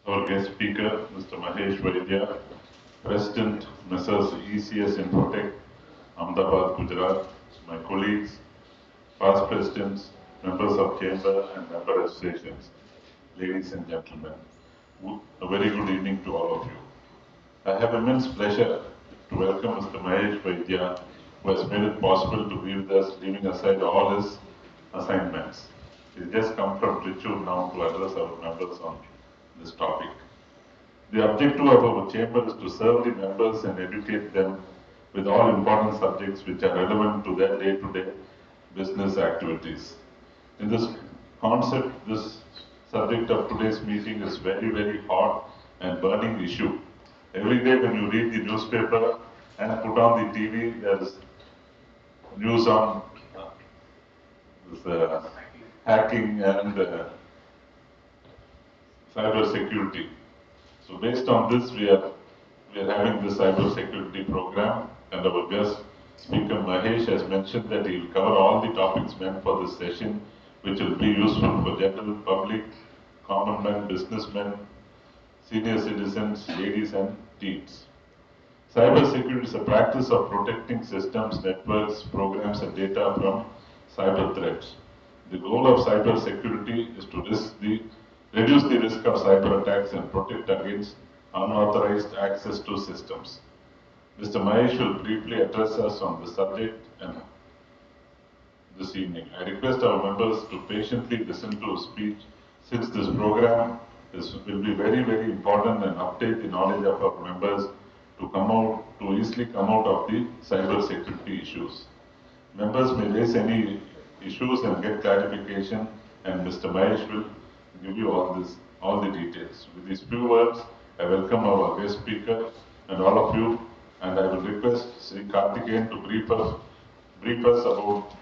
Our guest speaker, Mr. Mahesh Vaidya, President, Messrs. ECS Infotech, Ahmedabad, Gujarat, my colleagues, past presidents, members of chamber and member associations, ladies and gentlemen, a very good evening to all of you. I have immense pleasure to welcome Mr. Mahesh Vaidya, who has made it possible to be with us, leaving aside all his assignments. He's just come from Trichy now to address our members on this topic. The objective of our chamber is to serve the members and educate them with all important subjects which are relevant to their day-to-day business activities. In this concept, this subject of today's meeting is very, very hot and burning issue. Every day when you read the newspaper and put on the TV, there is news on hacking and cyber security. So based on this, we are having this cyber security program, and our guest speaker Mahesh has mentioned that he will cover all the topics meant for this session, which will be useful for general public, common men, businessmen, senior citizens, ladies and teens. Cyber security is a practice of protecting systems, networks, programs and data from cyber threats. The goal of cyber security is to reduce the risk of cyber attacks and protect against unauthorized access to systems. Mr. Mahesh will briefly address us on this subject and this evening. I request our members to patiently listen to his speech, since this program will be very, very important and update the knowledge of our members to easily come out of the cyber security issues. Members may raise any issues and get clarification, and Mr. Mahesh will give you all the details. With these few words, I welcome our guest speaker and all of you, and I will request Shri Karthikeyan to brief us about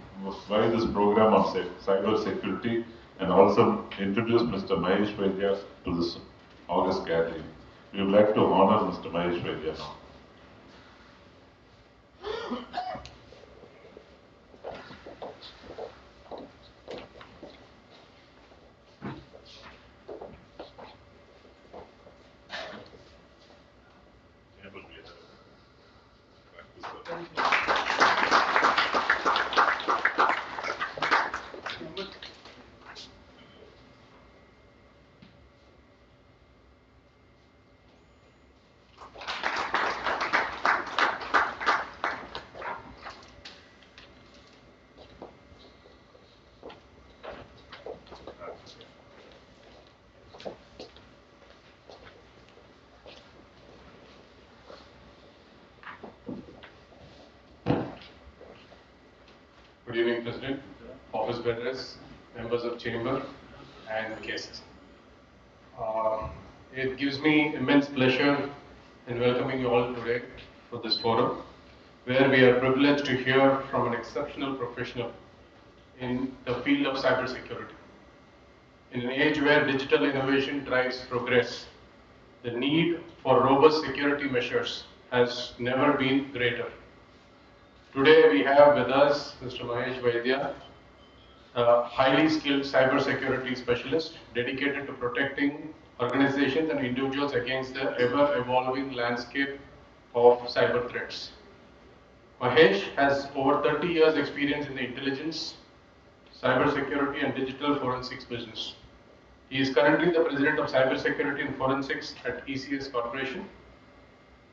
why this program of cyber security, and also introduce Mr. Mahesh Vaidya to this August gathering. We would like to honor Mr. Mahesh Vaidya now. Good evening, President, office bearers, members of chamber, and guests. It gives me immense pleasure in welcoming you all today for this forum, where we are privileged to hear from an exceptional professional in the field of cybersecurity. In an age where digital innovation drives progress, the need for robust security measures has never been greater. Today we have with us Mr. Mahesh Vaidya, a highly skilled cybersecurity specialist dedicated to protecting organizations and individuals against the ever-evolving landscape of cyber threats. Mahesh has over 30 years experience in the intelligence, cybersecurity and digital forensics business. He is currently the president of cybersecurity and forensics at ECS Corporation.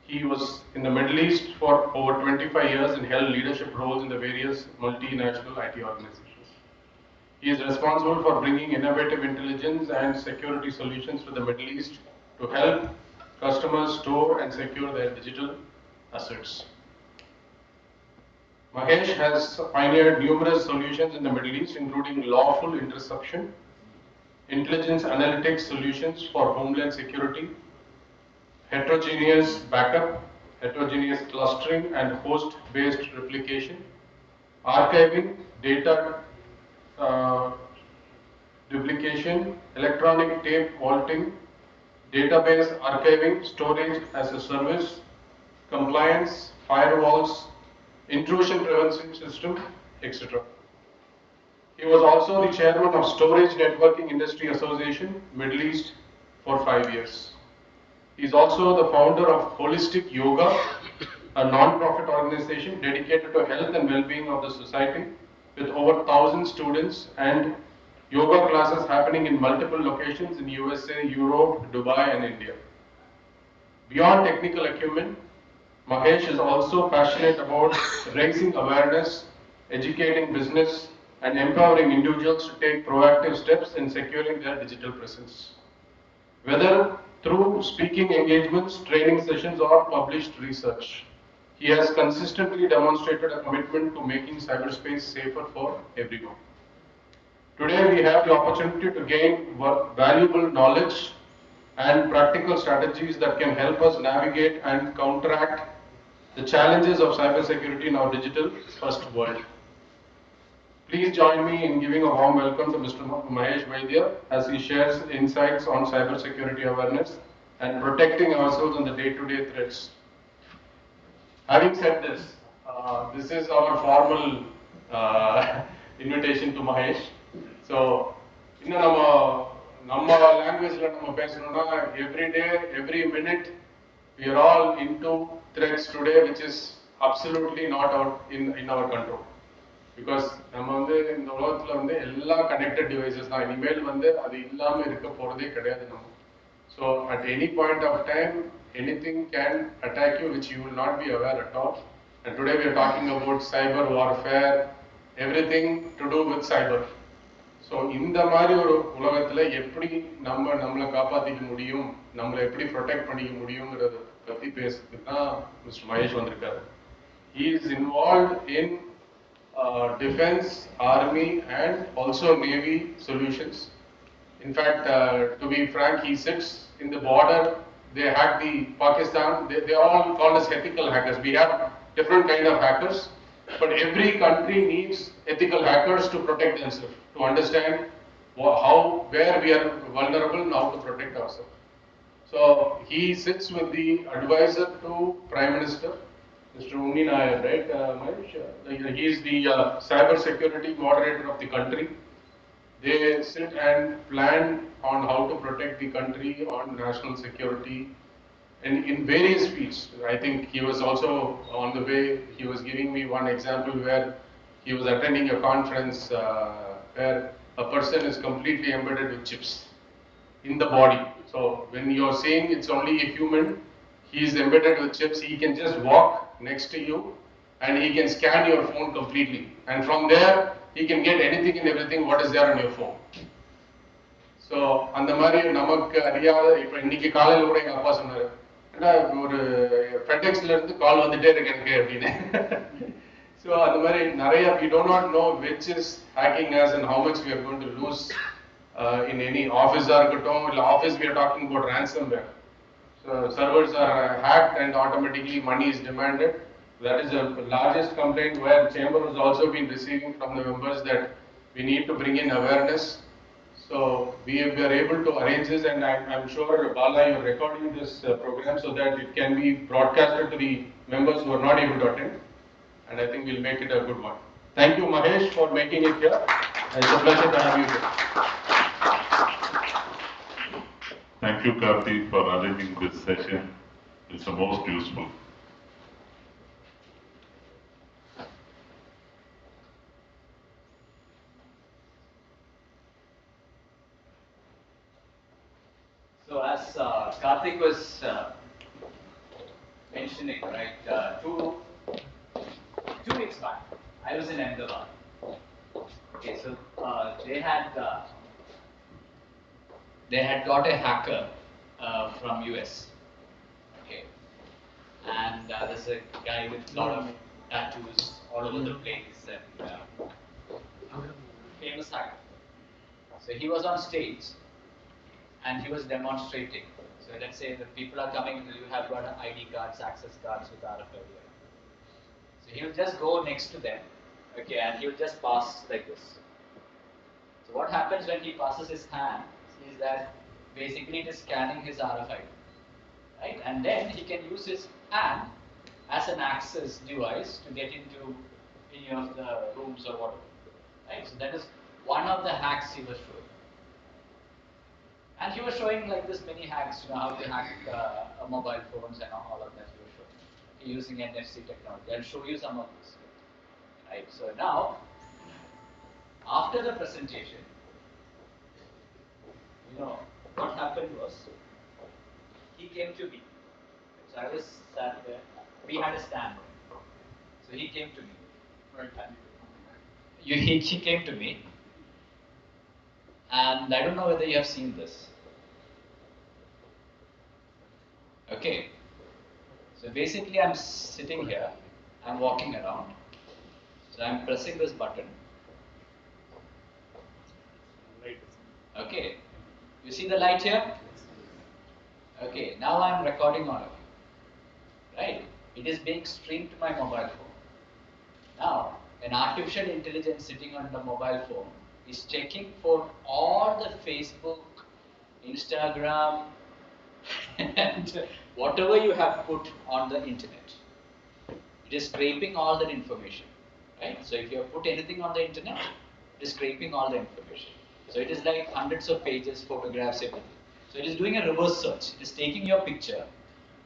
He was in the Middle East for over 25 years and held leadership roles in the various multinational IT organizations. He is responsible for bringing innovative intelligence and security solutions to the Middle East to help customers store and secure their digital assets. Mahesh has pioneered numerous solutions in the Middle East, including lawful interception, intelligence analytics solutions for homeland security, heterogeneous backup, heterogeneous clustering and host-based replication, archiving, data duplication, electronic tape vaulting, database archiving, storage as a service, compliance, firewalls, intrusion prevention system, etc. He was also the chairman of Storage Networking Industry Association, Middle East, for 5 years. He is also the founder of Holistic Yoga, a non-profit organization dedicated to health and well-being of the society, with over 1,000 students and yoga classes happening in multiple locations in USA, Europe, Dubai, and India. Beyond technical acumen, Mahesh is also passionate about raising awareness, educating business, and empowering individuals to take proactive steps in securing their digital presence. Whether through speaking engagements, training sessions, or published research, he has consistently demonstrated a commitment to making cyberspace safer for everyone. Today, we have the opportunity to gain valuable knowledge and practical strategies that can help us navigate and counteract the challenges of cybersecurity in our digital first world. Please join me in giving a warm welcome to Mr. Mahesh Vaidya as he shares insights on cybersecurity awareness and protecting ourselves on the day-to-day threats. Having said this, this is our formal invitation to Mahesh. So, இன்னும் நம்ம லாங்குவேஜ்ல நம்ம பேசணும்னா every day, every minute, we are all into threats today, which is absolutely not out in our control. Because நம்ம வந்து இந்த உலகத்துல வந்து எல்லா கனெக்டட் டிவைசஸ் தான், இனிமேல் வந்து அது இல்லாம இருக்க போறதே கிடையாது நம்ம. So at any point of time, anything can attack you which you will not be aware at all. And today we are talking about cyber warfare, everything to do with cyber. So இந்த மாதிரி ஒரு உலகத்துல எப்படி நம்மளை காப்பாத்திக்க முடியும், நம்மளை எப்படி protect பண்ணிக்க முடியும்ங்கறத பத்தி பேசுறதுக்கு தான் மிஸ்டர் மகேஷ் வந்திருக்காரு. He is involved in defense, army, and also navy solutions. In fact, to be frank, he sits in the border. They hack the Pakistan. They are all called as ethical hackers. We have different kind of hackers, but every country needs ethical hackers to protect themselves, to understand where we are vulnerable and how to protect ourselves. So he sits with the advisor to Prime Minister, Mr. Unni Nair, right, Mahesh? He is the cyber security moderator of the country. They sit and plan on how to protect the country on national security and in various fields. I think he was also on the way, he was giving me one example where he was attending a conference where a person is completely embedded with chips in the body. So when you are saying it's only a human, he is embedded with chips, he can just walk next to you and he can scan your phone completely. And from there, he can get anything and everything what is there on your phone. So அந்த மாதிரி நமக்கு அறியாத இப்போ இன்னைக்கு காலையில கூட எங்க அப்பா சொன்னாரு, ஒரு ஃபெடெக்ஸ்ல இருந்து கால் வந்துட்டே இருக்கு எனக்கு அப்படின்னு. So அந்த மாதிரி நிறைய we do not know which is hacking us and how much we are going to lose in any office இருக்கட்டும் இல்ல office we are talking about ransomware. So servers are hacked and automatically money is demanded. That is the largest complaint where Chamber has also been receiving from the members that we need to bring in awareness. So we are able to arrange this, and I'm sure Bala, you're recording this program so that it can be broadcasted to the members who are not able to attend, and I think we'll make it a good one. Thank you, Mahesh, for making it here. It's a pleasure to have you here. Thank you, Karthi, for arranging this session. It's the most useful. So as Karthik was mentioning, right, 2 weeks back, I was in Ahmedabad. Okay, so they had got a hacker from US. Okay, and there's a guy with a lot of tattoos all over the place and famous hacker. So he was on stage and he was demonstrating. So let's say that people are coming, you have got ID cards, access cards with RFID. So he will just go next to them, okay, and he will just pass like this. So what happens when he passes his hand is that basically it is scanning his RFID, right? And then he can use his hand as an access device to get into any of the rooms or whatever. Right? So that is one of the hacks he was showing. And he was showing like this many hacks, how to hack mobile phones and all of that he was showing. Using NFC technology. I'll show you some of this. Right? So now, after the presentation, what happened was, he came to me. So I was sat there. We had a stand. So he came to me. He came to me, and I don't know whether you have seen this. Okay. So basically, I'm sitting here, I'm walking around. So I'm pressing this button. Okay. You see the light here? Okay. Now I'm recording all of you. Right? It is being streamed to my mobile phone. Now, an artificial intelligence sitting on the mobile phone is checking for all the Facebook, Instagram, and whatever you have put on the internet. It is scraping all that information, right? So if you have put anything on the internet, it is scraping all the information. So it is like hundreds of pages, photographs, everything. So it is doing a reverse search. It is taking your picture,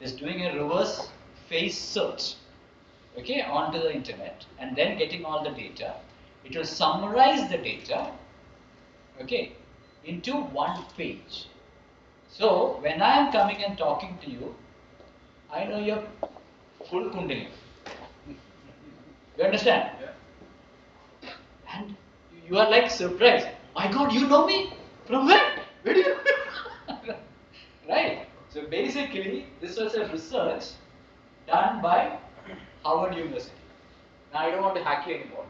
it is doing a reverse face search, okay, onto the internet, and then getting all the data. It will summarize the data, okay, into one page. So when I am coming and talking to you, I know your full Kundalini. You understand? Yeah. And you are like surprised. My God, you know me? From where? Where do you know me? Right? So basically, this was a research done by Harvard University. Now I don't want to hack you anymore.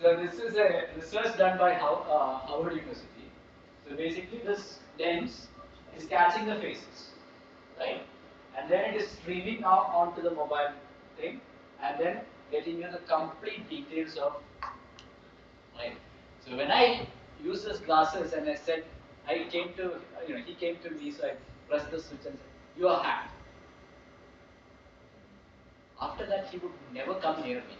So this is a research done by Harvard University. So basically, this lens is catching the faces, right? And then it is streaming out onto the mobile thing, and then getting you the complete details of, right? So when I use these glasses and I said, he came to me, so I pressed the switch and said, "You are hacked." After that, he would never come near me.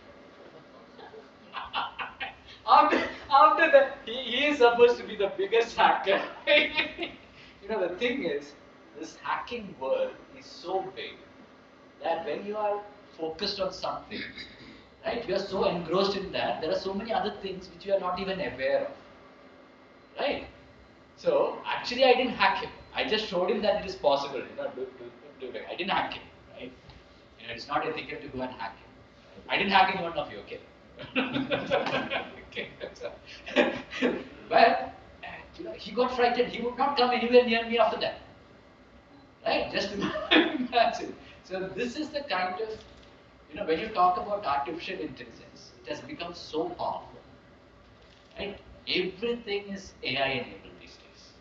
after that, he is supposed to be the biggest hacker. The thing is, this hacking world is so big that when you are focused on something, right, you are so engrossed in that, there are so many other things which you are not even aware of, right? So, actually I didn't hack him. I just showed him that it is possible, do it. I didn't hack him, right? It's not ethical to go and hack him. Right? I didn't hack any one of you, okay? Okay. But he got frightened. He would not come anywhere near me after that. Right? Just imagine. So this is the kind of, when you talk about artificial intelligence, it has become so powerful. Right? Everything is AI enabled these days.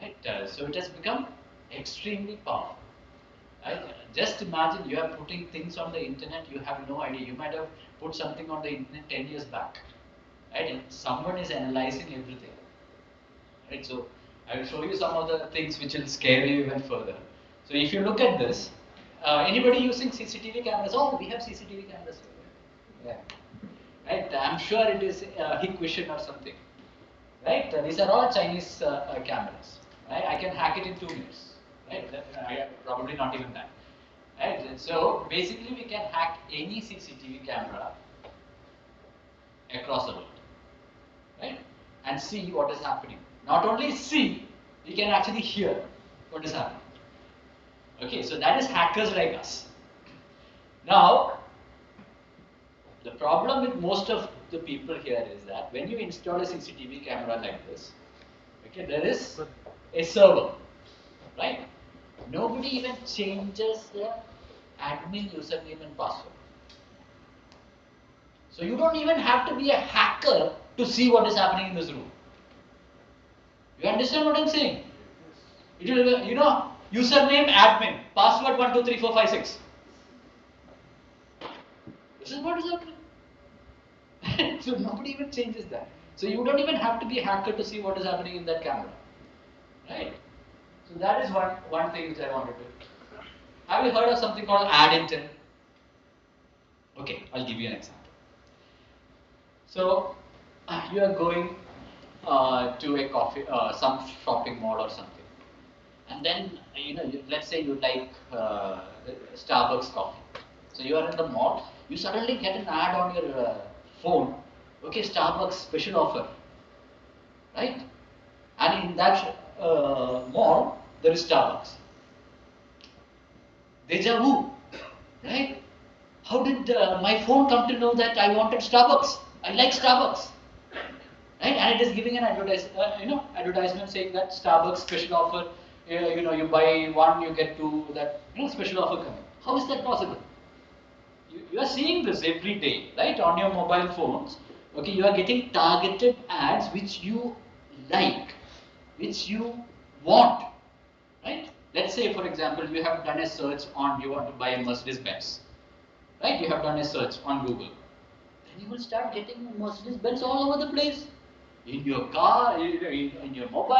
Right? So it has become extremely powerful. Right? Just imagine you are putting things on the internet, you have no idea. You might have put something on the internet 10 years back. Right? And someone is analyzing everything. Right? So I will show you some of the things which will scare you even further. So if you look at this, anybody using CCTV cameras? Oh, we have CCTV cameras. Yeah. Right? I'm sure it is Hikvision or something. Right? These are all Chinese cameras. Right? I can hack it in 2 minutes. Right? Probably not even that. Right? So basically, we can hack any CCTV camera across the world, right? And see what is happening. Not only see, we can actually hear what is happening. Okay, so that is hackers like us. Now, the problem with most of the people here is that when you install a CCTV camera like this, okay, there is a server, right? Nobody even changes the admin username and password. So you don't even have to be a hacker to see what is happening in this room. You understand what I'm saying? It will, username admin, password 123456. This is what is happening. So nobody even changes that. So you don't even have to be a hacker to see what is happening in that camera, right? So that is one thing which I wanted to. Have you heard of something called ad intel? Okay, I'll give you an example. So you are going to a some shopping mall or something, and then let's say you like Starbucks coffee. So you are in the mall, you suddenly get an ad on your phone. Okay, Starbucks special offer, right? And in that mall, there is Starbucks. Deja vu, right? How did my phone come to know that I wanted Starbucks? I like Starbucks, right? And it is giving an advertisement saying that Starbucks special offer. You buy one, you get two. That special offer coming. How is that possible? You are seeing this every day, right? On your mobile phones. Okay, you are getting targeted ads which you like, which you want, right? Let's say, for example, you have done a search on you want to buy a Mercedes Benz, right? You have done a search on Google. Then you will start getting Mercedes Benz all over the place, in your car, in your mobile,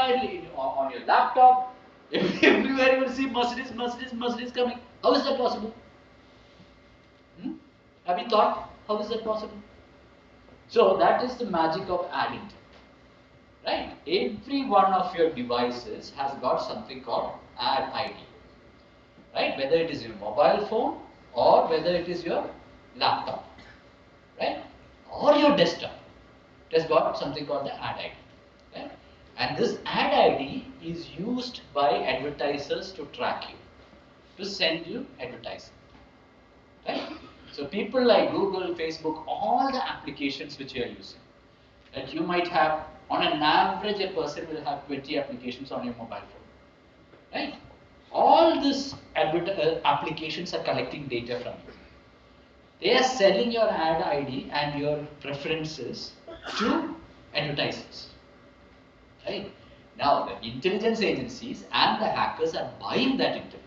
on your laptop. Everywhere you will see Mercedes, Mercedes, Mercedes coming. How is that possible? Hmm? Have you thought how is that possible? So that is the magic of ad intent. Right? Every one of your devices has got something called ad ID. Right? Whether it is your mobile phone or whether it is your laptop. Right? Or your desktop. It has got something called the ad ID. Right? And this ad ID is used by advertisers to track you, to send you advertising. Right? So people like Google, Facebook, all the applications which you are using, that you might have, on an average, a person will have 20 applications on your mobile phone, right? All these applications are collecting data from you. They are selling your ad ID and your preferences to advertisers, right? Now, the intelligence agencies and the hackers are buying that intelligence.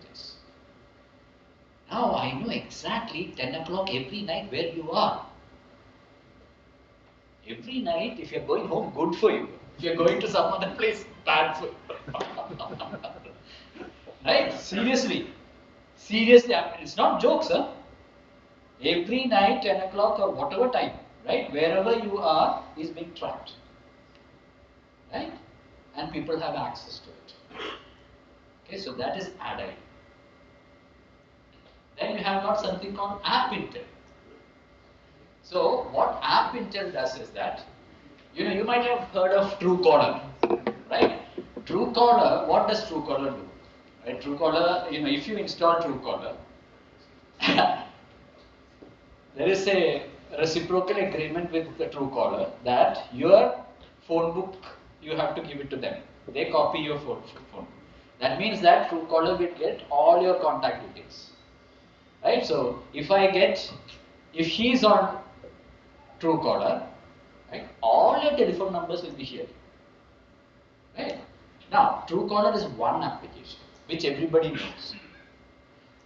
Now, I know exactly 10 o'clock every night where you are. Every night, if you're going home, good for you. If you're going to some other place, bad for you. Right? Seriously. Seriously, I mean, it's not jokes, huh? Every night, 10 o'clock or whatever time, right? Wherever you are is being tracked. Right? And people have access to it. Okay, so that is ad ID. Then you have got something called app intel. So what app intel does is that, you might have heard of Truecaller, right? Truecaller, what does Truecaller do? Right? Truecaller, if you install Truecaller, there is a reciprocal agreement with the Truecaller that your phone book, you have to give it to them. They copy your phone book. That means that Truecaller will get all your contact details. Right? So if he's on Truecaller, right, all your telephone numbers will be here. Right? Now, Truecaller is one application which everybody knows.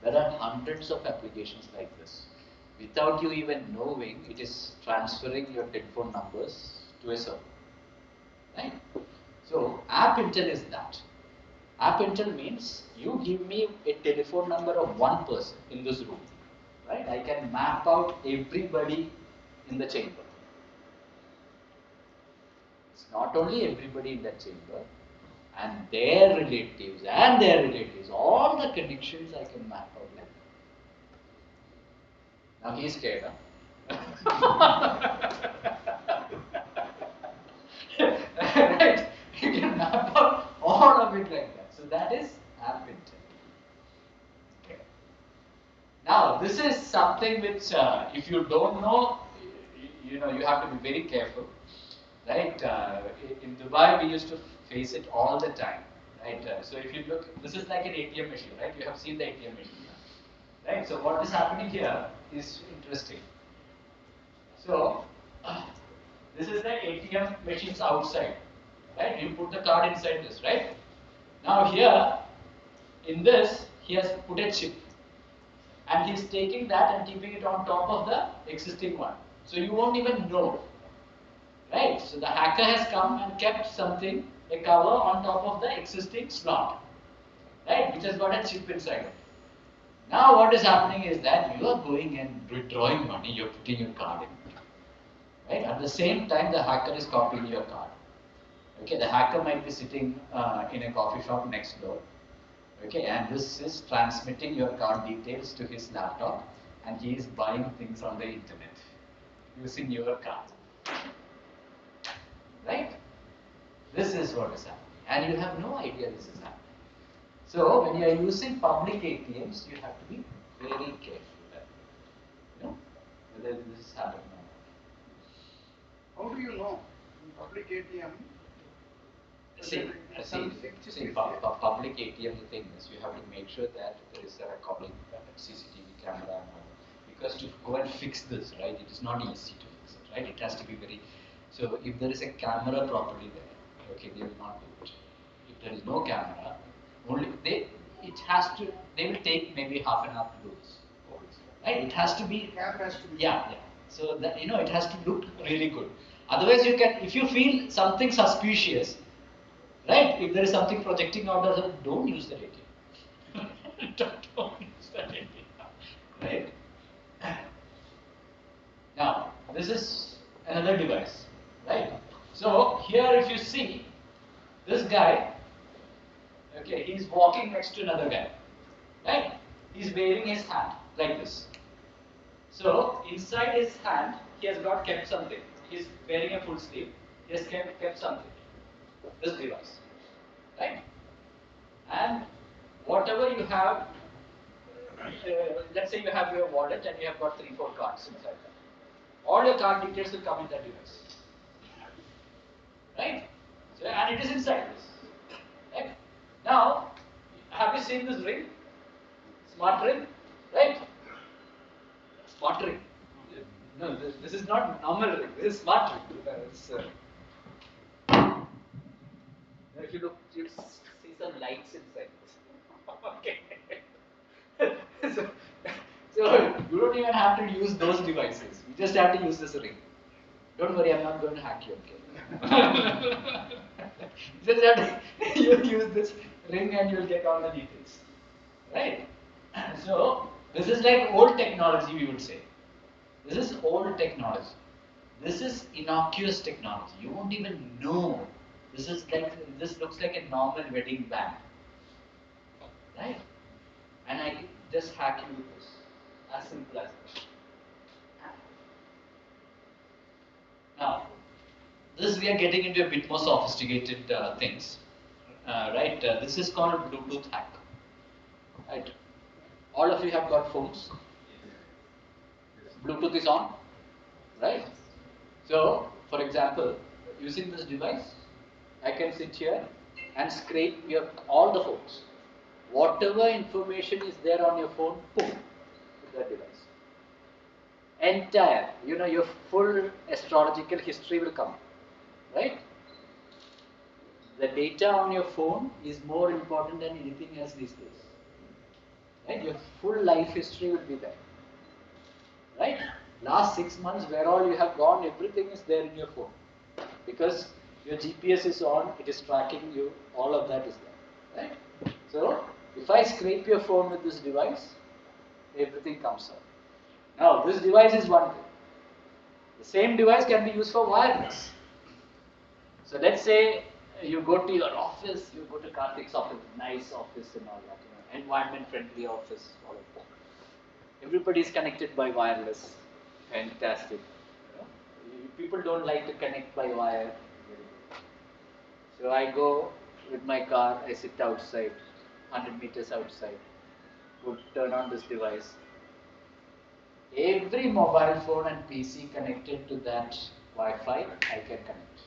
There are hundreds of applications like this. Without you even knowing, it is transferring your telephone numbers to a server. Right? So, App Intel is that. App Intel means you give me a telephone number of one person in this room. Right? I can map out everybody in the chamber. It's not only everybody in that chamber, and their relatives, all the connections I can map out like that. Now he's scared, huh? Right? You can map out all of it like that. So that is app intel. Okay. Now this is something which, if you don't know, you have to be very careful. Right? In Dubai, we used to face it all the time. Right? So if you look, this is like an ATM machine, right? You have seen the ATM machine, right? So what is happening here is interesting. So this is the ATM machines outside, right? You put the card inside this, right? Now here, in this, he has put a chip, and he's taking that and keeping it on top of the existing one. So you won't even know. Right? So the hacker has come and kept something, a cover on top of the existing slot. right? Which has got a chip inside it. Now what is happening is that you are going and withdrawing money, you're putting your card in, right? At the same time, the hacker is copying your card. Okay, the hacker might be sitting in a coffee shop next door. Okay, and this is transmitting your card details to his laptop, and he is buying things on the internet using your card. Right? This is what is happening, and you have no idea this is happening. So when you are using public ATMs, you have to be very careful that, whether this is happening or not. How do you know in public ATM? Public ATM, the thing is, you have to make sure that there is a recording, CCTV camera, and all that. Because to go and fix this, right, it is not easy to fix it, right? It has to be very. So if there is a camera properly there, okay, they will not do it. If there is no camera, they will take maybe half an hour to do this, right? It has to be. Camera has to be. Yeah. So that it has to look really good. Otherwise, if you feel something suspicious. Right? If there is something projecting out of it, don't use the ATM. don't use the ATM. Right? Now, this is another device. Right? So, here if you see, this guy, okay, he's walking next to another guy. Right? He's waving his hand like this. So, inside his hand, he has kept something. He's wearing a full sleeve. He has kept something. This device, right? And whatever you have, let's say you have your wallet and you have got 3-4 cards inside that. All your card details will come in that device, right? So, and it is inside this, right? Now, have you seen this ring? Smart ring, right? Smart ring. No, this is not normal ring. This is smart ring. If you look, you'll see some lights inside this. Okay. so you don't even have to use those devices. You just have to use this ring. Don't worry, I'm not going to hack you, okay? Just have to use this ring and you'll get all the details. Right? So this is like old technology, we would say. This is old technology. This is innocuous technology. You won't even know. This looks like a normal wedding band, right? And I just hack you with this, as simple as this. Now, this we are getting into a bit more sophisticated things, right? This is called Bluetooth hack, right? All of you have got phones. Bluetooth is on, right? So, for example, using this device, I can sit here and scrape all the phones. Whatever information is there on your phone, boom, with that device. Entire, your full astrological history will come, right? The data on your phone is more important than anything else these days. Right? Your full life history will be there. Right? Last 6 months, where all you have gone, everything is there in your phone. Because your GPS is on, it is tracking you, all of that is there. Right? So, if I scrape your phone with this device, everything comes out. Now, this device is one thing. The same device can be used for wireless. So, let's say you go to your office, you go to Karthik's office, nice office and all that, environment-friendly office, all of that. Everybody is connected by wireless. Fantastic. People don't like to connect by wire. So I go with my car, I sit outside, 100 meters outside, would turn on this device. Every mobile phone and PC connected to that Wi-Fi, I can connect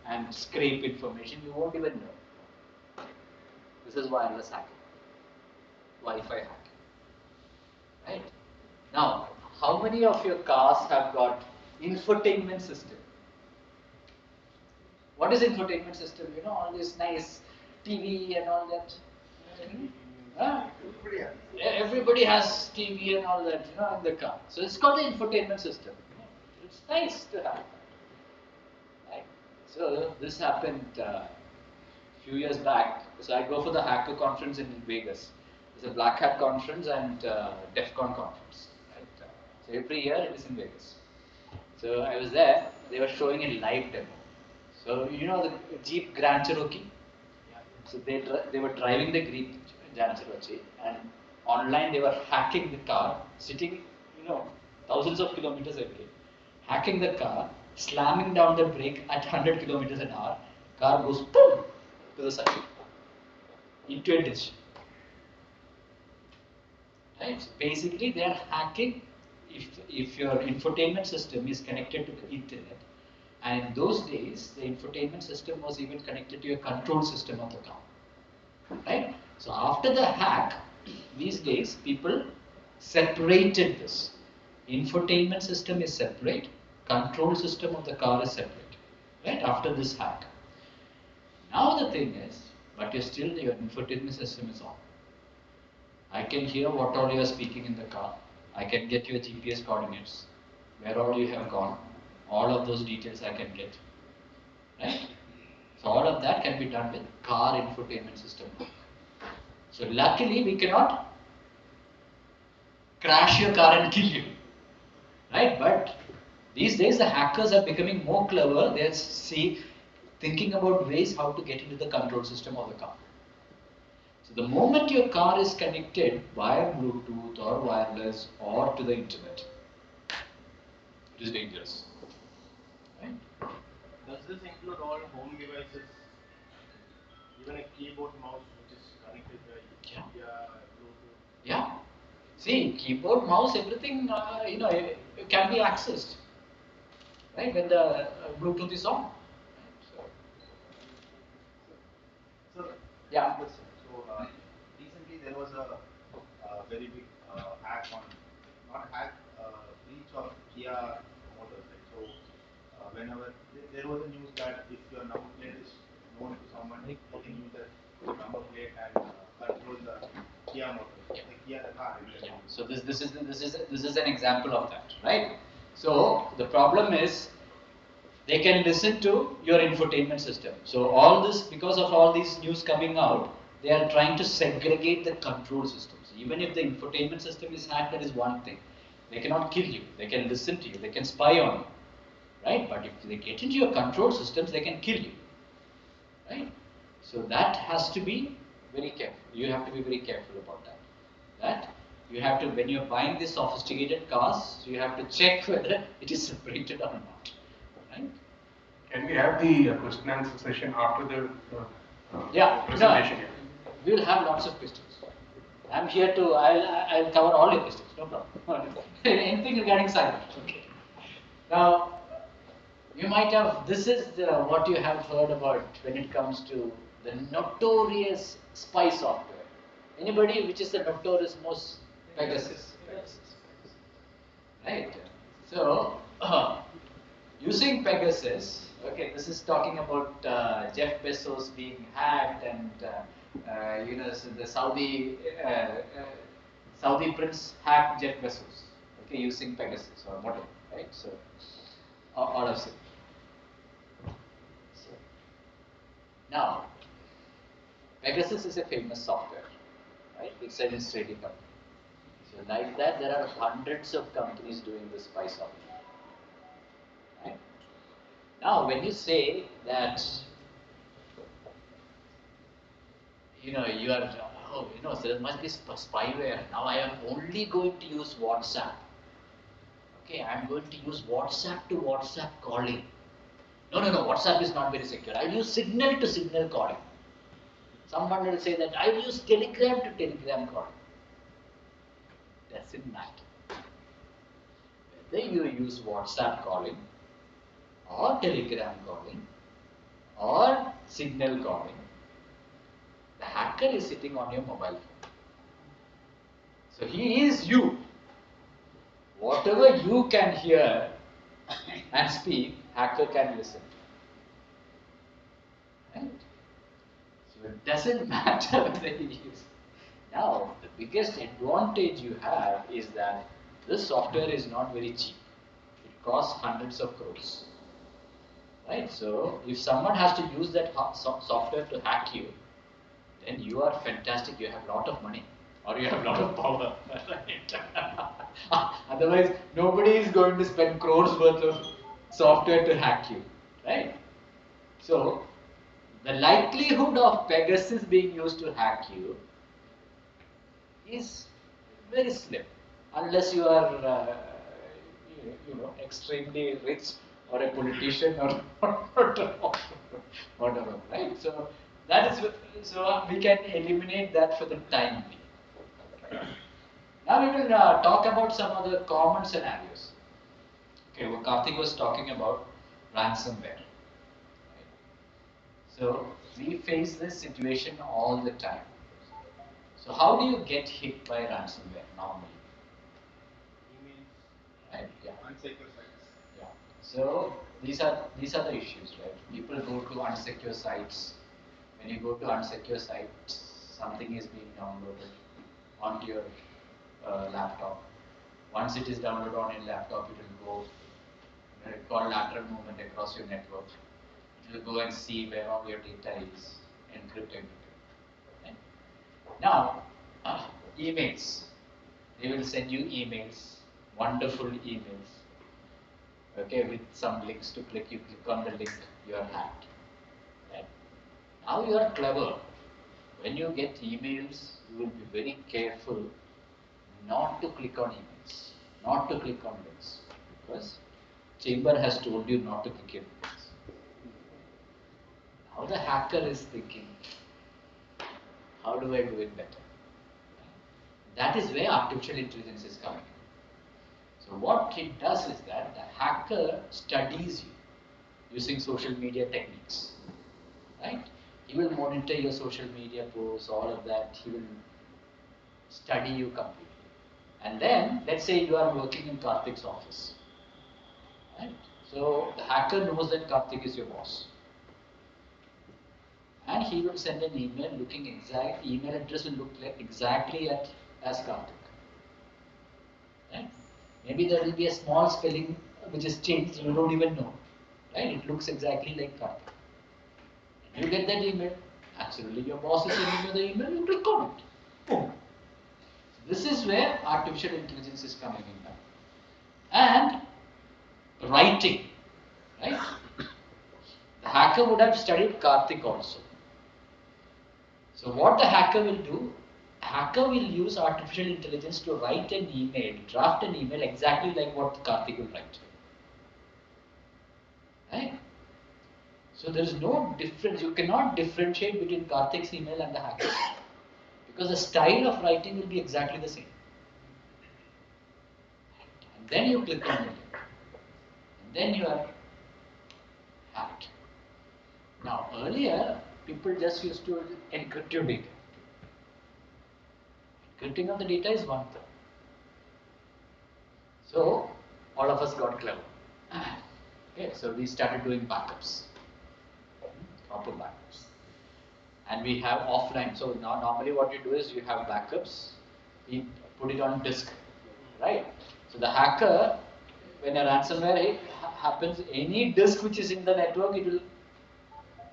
and scrape information you won't even know. This is wireless hacking, Wi-Fi hacking. Right? Now, how many of your cars have got infotainment system? What is infotainment system? All this nice TV and all that. Everybody has TV and all that, in the car. So it's called the infotainment system. It's nice to have. Right? So this happened a few years back. So I go for the hacker conference in Vegas. It's a Black Hat conference and DEF CON conference. Right? So every year it is in Vegas. So I was there. They were showing a live demo. So you know the Jeep Grand Cherokee. So they were driving the Jeep Grand Cherokee, and online they were hacking the car, sitting thousands of kilometers away, hacking the car, slamming down the brake at 100 kilometers an hour. Car goes boom to the side into a ditch. Right? So basically, they are hacking. If your infotainment system is connected to the internet, and in those days, the infotainment system was even connected to your control system of the car. Right? So after the hack, these days people separated this. Infotainment system is separate, control system of the car is separate. Right? After this hack. Now the thing is, but your infotainment system is on. I can hear what all you are speaking in the car. I can get your GPS coordinates, where all you have gone. All of those details I can get. Right? So all of that can be done with car infotainment system. So luckily we cannot crash your car and kill you. Right? But these days the hackers are becoming more clever. They're thinking about ways how to get into the control system of the car. So the moment your car is connected via Bluetooth or wireless or to the internet, it is dangerous. Right? Does this include all home devices? Even a keyboard, mouse, which is connected via Bluetooth? Yeah. See, keyboard, mouse, everything, it can be accessed. Right? When the Bluetooth is on. So, Yeah. So recently there was a very big hack on, not hack, breach of Kia motors. Right? So whenever there was a news that if your number plate is known to someone, they can use that number plate and control the Kia motors, the Kia car. Yeah. So this is an example of that, right? So the problem is they can listen to your infotainment system. So all this, because of all these news coming out, they are trying to segregate the control systems. Even if the infotainment system is hacked, that is one thing. They cannot kill you. They can listen to you. They can spy on you, right? But if they get into your control systems, they can kill you, right? So that has to be very careful. You have to be very careful about that. That you have to, when you're buying these sophisticated cars, you have to check whether it is separated or not. Right? Can we have the question and answer session after the presentation? No, we'll have lots of questions. I'm here to, I'll cover all your questions, no problem. Anything regarding cyber. Okay. Now, you might have, this is what you have heard about when it comes to the notorious spy software. Anybody, which is the notorious most? Pegasus. Right. So, using Pegasus, okay, this is talking about Jeff Bezos being hacked and so the Saudi prince hacked Jeff Bezos, okay, using Pegasus or whatever, right? So, all of it. So, now, Pegasus is a famous software, right? It's an Israeli company. So, like that, there are hundreds of companies doing this spy software. Right? Now, when you say that, you are, so there must be spyware. Now I am only going to use WhatsApp. Okay, I am going to use WhatsApp to WhatsApp calling. No, WhatsApp is not very secure. I will use signal to signal calling. Someone will say that I will use Telegram to Telegram calling. Doesn't matter. Whether you use WhatsApp calling or Telegram calling or signal calling, the hacker is sitting on your mobile phone. So he is you. Whatever you can hear and speak, hacker can listen to. Right? So it doesn't matter whether he is. Now, the biggest advantage you have is that this software is not very cheap. It costs hundreds of crores. Right? So, if someone has to use that software to hack you, then you are fantastic, you have a lot of money or you have a lot of power. Right? Otherwise, nobody is going to spend crores worth of software to hack you. Right? So, the likelihood of Pegasus being used to hack you is very slim, unless you are, extremely rich or a politician or whatever, right? So that is so we can eliminate that for the time being. Now we will talk about some of the common scenarios. Okay, what Karthik was talking about ransomware. Right? So we face this situation all the time. So how do you get hit by ransomware normally? Emails, Right? Yeah. unsecure sites. Yeah. So these are the issues, right? People go to unsecure sites. When you go to unsecure sites, something is being downloaded onto your laptop. Once it is downloaded on your laptop, it will go called lateral movement across your network. It will go and see where all your data is, encrypt everything. Right? Now, emails. They will send you emails, wonderful emails. Okay, with some links to click. You click on the link, you are hacked. Right? Now you are clever. When you get emails, you will be very careful not to click on emails, not to click on links, because Chamber has told you not to click on links. Now the hacker is thinking, how do I do it better? That is where artificial intelligence is coming in. So what it does is that the hacker studies you using social media techniques, right? He will monitor your social media posts, all of that. He will study you completely. And then, let's say you are working in Karthik's office, right? So the hacker knows that Karthik is your boss. And he will send an email looking exact, email address will look like exactly as Karthik. Right? Maybe there will be a small spelling which is changed, you don't even know. Right? It looks exactly like Karthik. You get that email, absolutely your boss is sending you the email, you click on it. Boom. This is where artificial intelligence is coming in now. And writing, right? The hacker would have studied Karthik also. So what the hacker will do, hacker will use artificial intelligence to write an email, draft an email exactly like what Karthik will write. Right? So there is no difference, you cannot differentiate between Karthik's email and the hacker's. Because the style of writing will be exactly the same. And then you click on the link. And then you are hacked. Now earlier, people just used to encrypt your data. Encrypting of the data is one thing. So all of us got clever. Okay, so we started doing backups, proper backups. And we have offline. So now normally what you do is you have backups, we put it on disk, right? So the hacker, when a ransomware happens, any disk which is in the network, it will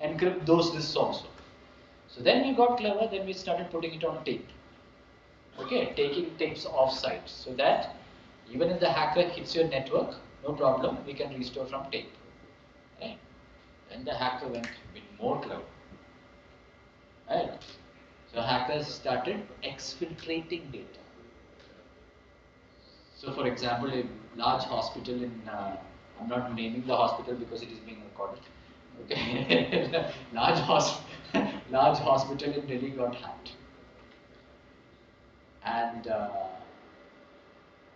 encrypt those disks also. So then we got clever, then we started putting it on tape. Okay, taking tapes off-site so that even if the hacker hits your network, no problem, we can restore from tape. Right? Then the hacker went a bit more clever. Right? So hackers started exfiltrating data. So for example, a large hospital in, I'm not naming the hospital because it is being recorded. Okay, large hospital in Delhi got hacked. And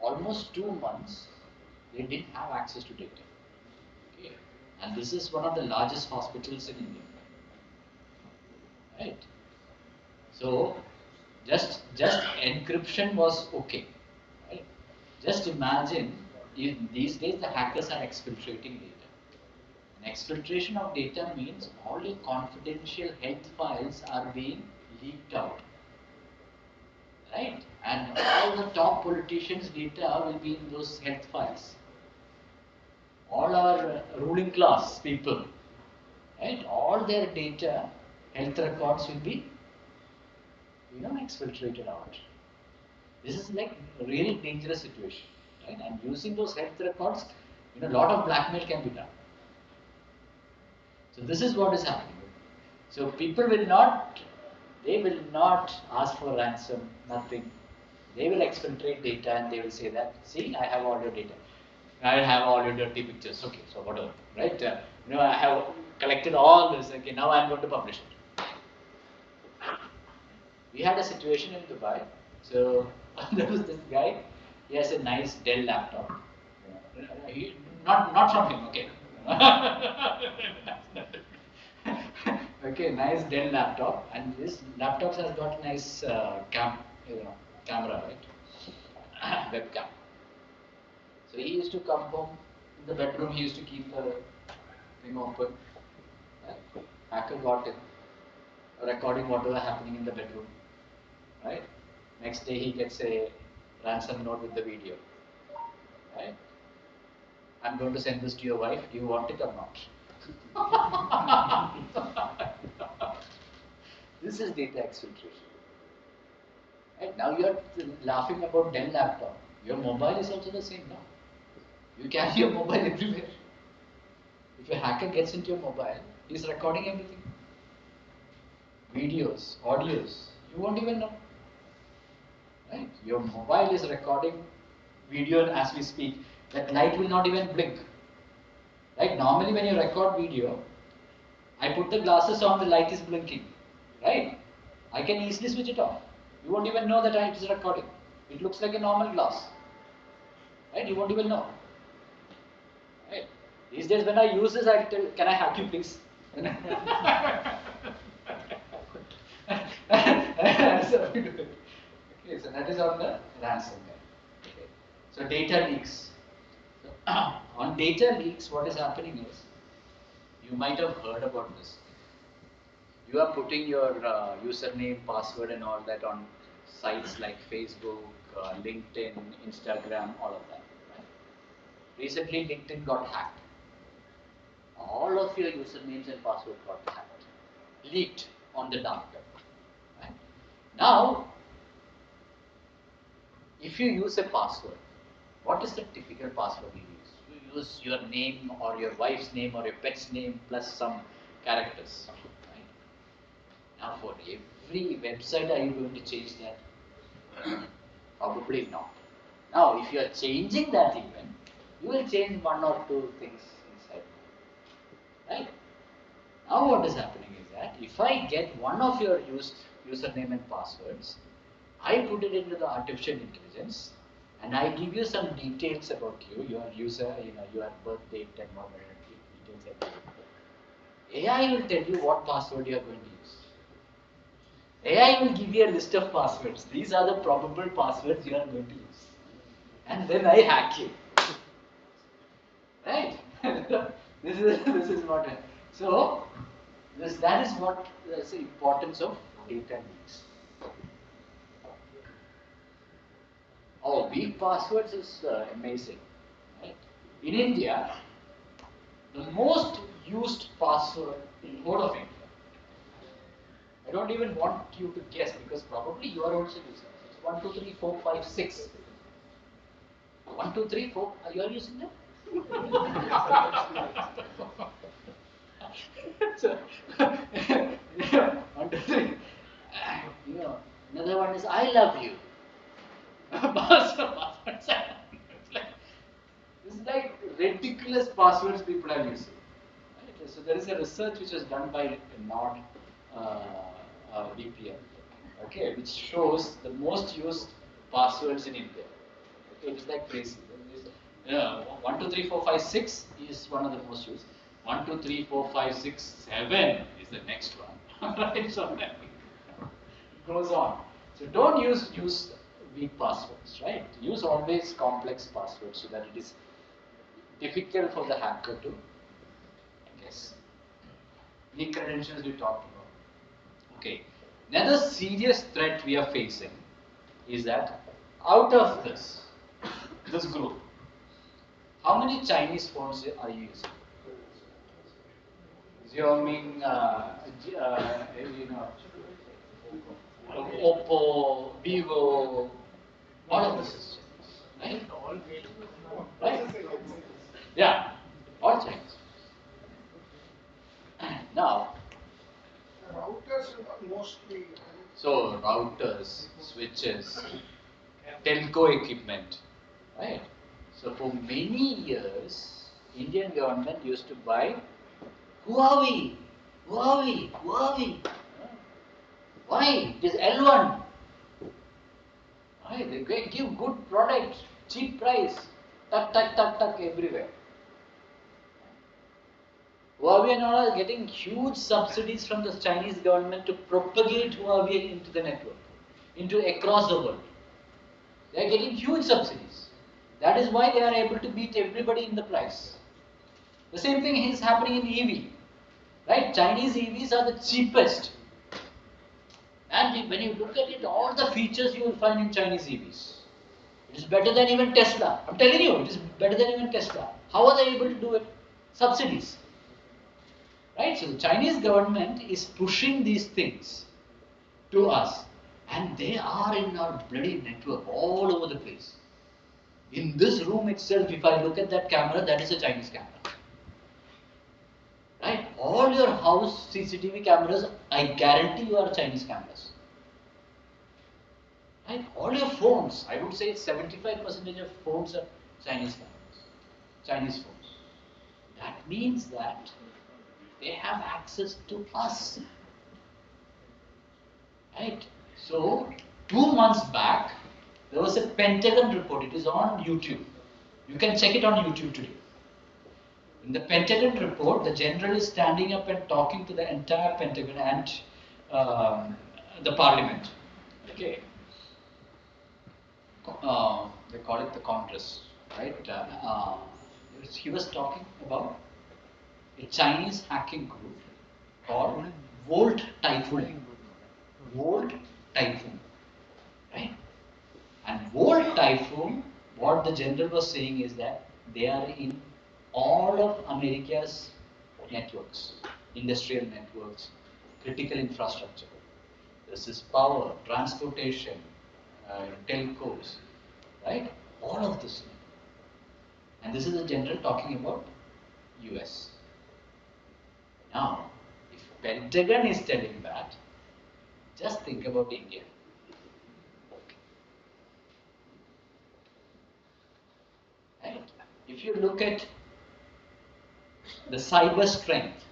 almost 2 months, they didn't have access to data. Okay. And this is one of the largest hospitals in India. Right? So, just encryption was okay. Right? Just imagine, in these days the hackers are exfiltrating data. And exfiltration of data means all your confidential health files are being leaked out. Right? And all the top politicians' data will be in those health files. All our ruling class people, right? All their data, health records will be exfiltrated out. This is like a really dangerous situation, right? And using those health records, a lot of blackmail can be done. So this is what is happening. So people will not, they will not ask for ransom, nothing. They will exfiltrate data and they will say that, see, I have all your data. I have all your dirty pictures. Okay, so whatever, right? I have collected all this. Okay, now I am going to publish it. We had a situation in Dubai. So there was this guy. He has a nice Dell laptop. Not from him. Okay. Okay, nice Dell laptop, and this laptop has got nice camera, right? Webcam. So he used to come home in the bedroom. He used to keep the thing open. Right? Hacker got in, recording whatever happening in the bedroom. Right? Next day he gets a ransom note with the video. Right? I'm going to send this to your wife. Do you want it or not? This is data exfiltration. Right? Now you are laughing about Dell laptop. Your mobile is also the same now. You carry your mobile everywhere. If a hacker gets into your mobile, he's recording everything. Videos, audios, you won't even know. Right? Your mobile is recording video as we speak. That light will not even blink. Right? Normally when you record video, I put the glasses on, the light is blinking. Right? I can easily switch it off. You won't even know that it is recording. It looks like a normal glass. Right? You won't even know. Right? These days when I use this, I tell, can I hack you please? Okay, so that is on the ransomware. Okay. So data leaks. So, on data leaks, what is happening is, you might have heard about this. You are putting your username, password and all that on sites like Facebook, LinkedIn, Instagram, all of that. Right? Recently, LinkedIn got hacked. All of your usernames and passwords got hacked, leaked on the dark web. Right? Now, if you use a password, what is the typical password you use? You use your name or your wife's name or your pet's name plus some characters. Right? Now, for every website, are you going to change that? Probably not. Now, if you are changing that even, you will change one or two things inside. Right? Now, what is happening is that if I get one of your username and passwords, I put it into the artificial intelligence and I give you some details about you, your user, your birth date and what details. AI will tell you what password you are going to use. AI will give you a list of passwords. These are the probable passwords you are going to use. And then I hack you. Right? this is what. So that is what is the importance of data leaks. Oh, weak passwords is amazing. Right? In India, the most used password in whole of India. I don't even want you to guess because probably you are also using it. It's 1, 2, 3, 4, 5, 6. 1, 2, 3, 4. You are using that? So, 1, 2, 3. Another one is I love you. Passwords. It's like ridiculous passwords people are using. Right? So there is a research which was done by Nord VPN, okay, which shows the most used passwords in India. Okay, it's like crazy. 1, 2, 3, 4, 5, 6 is one of the most used. 1, 2, 3, 4, 5, 6, 7 is the next one. Right? So it goes on. So don't use weak passwords, right? Use always complex passwords so that it is difficult for the hacker to guess. Weak credentials we talked about. Okay. Another serious threat we are facing is that out of this group, how many Chinese phones are you using? Xiaomi, Oppo, Vivo, all of the systems, right? Right? Yeah, all Chinese. Now, Routers are mostly. so routers, switches, telco equipment, right? So for many years, Indian government used to buy Huawei, Huawei. Why? It is L1. Right? They give good product, cheap price, tuck everywhere. Huawei and all are getting huge subsidies from the Chinese government to propagate Huawei into the network, into across the world. They are getting huge subsidies. That is why they are able to beat everybody in the price. The same thing is happening in EV. Right? Chinese EVs are the cheapest. And when you look at it, all the features you will find in Chinese EVs. It is better than even Tesla. I'm telling you, it is better than even Tesla. How are they able to do it? Subsidies. Right? So the Chinese government is pushing these things to us. And they are in our bloody network all over the place. In this room itself, if I look at that camera, that is a Chinese camera. Right? All your house CCTV cameras, I guarantee you are Chinese cameras. Right? All your phones, I would say 75% of phones are Chinese cameras, Chinese phones. That means that they have access to us. Right? So, 2 months back, there was a Pentagon report. It is on YouTube. You can check it on YouTube today. In the Pentagon report, the general is standing up and talking to the entire Pentagon and the Parliament. Okay. They call it the Congress, right? He was talking about a Chinese hacking group called Volt Typhoon. Volt Typhoon, right? And Volt Typhoon, what the general was saying is that they are in all of America's networks, industrial networks, critical infrastructure. This is power, transportation, telcos, right? All of this. And this is the general talking about US. Now, if Pentagon is telling that, just think about India. Right? If you look at the cyber strength,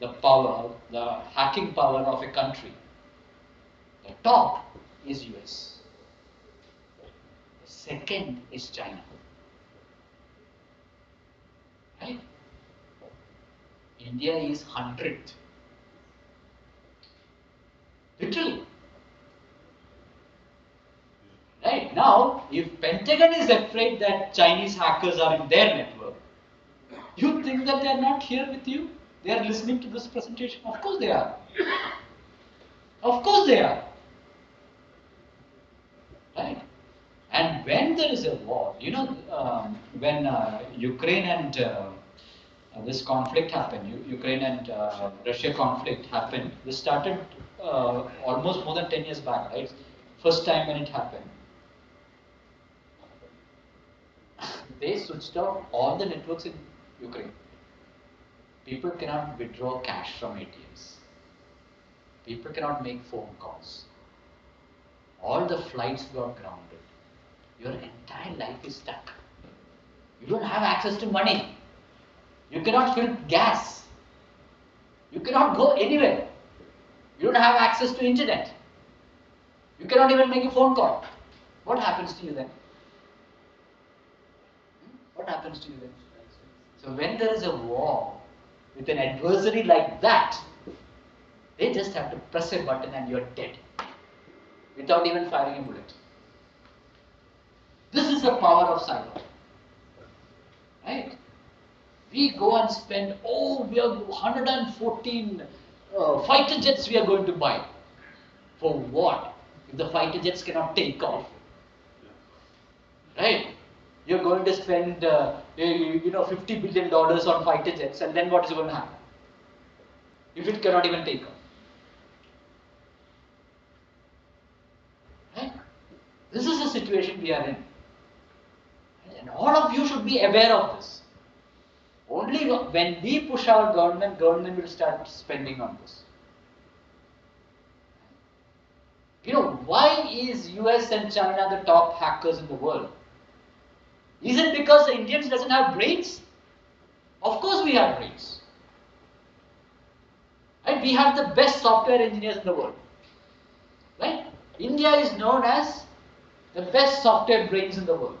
the power, the hacking power of a country, the top is US. The second is China. Right? India is 100th. Literally. Right? Now, if Pentagon is afraid that Chinese hackers are in their network, you think that they are not here with you? They are listening to this presentation? Of course they are. Of course they are. Right? And when there is a war, when Ukraine and this conflict happened, Ukraine and Russia conflict happened, this started almost more than 10 years back, right? First time when it happened. They switched off all the networks in Ukraine. People cannot withdraw cash from ATMs. People cannot make phone calls. All the flights got grounded. Your entire life is stuck. You don't have access to money. You cannot fill gas. You cannot go anywhere. You don't have access to internet. You cannot even make a phone call. What happens to you then? What happens to you then? So when there is a war with an adversary like that, they just have to press a button and you're dead without even firing a bullet. This is the power of cyber. Right? We go and spend, we are 114 fighter jets we are going to buy. For what? If the fighter jets cannot take off. Right? You're going to spend, $50 billion on fighter jets, and then what is going to happen? If it cannot even take off. situation we are in. And all of you should be aware of this. Only when we push our government, government will start spending on this. You know, why is US and China the top hackers in the world? Is it because the Indians doesn't have brains? Of course we have brains. Right? We have the best software engineers in the world. Right? India is known as the best software brains in the world.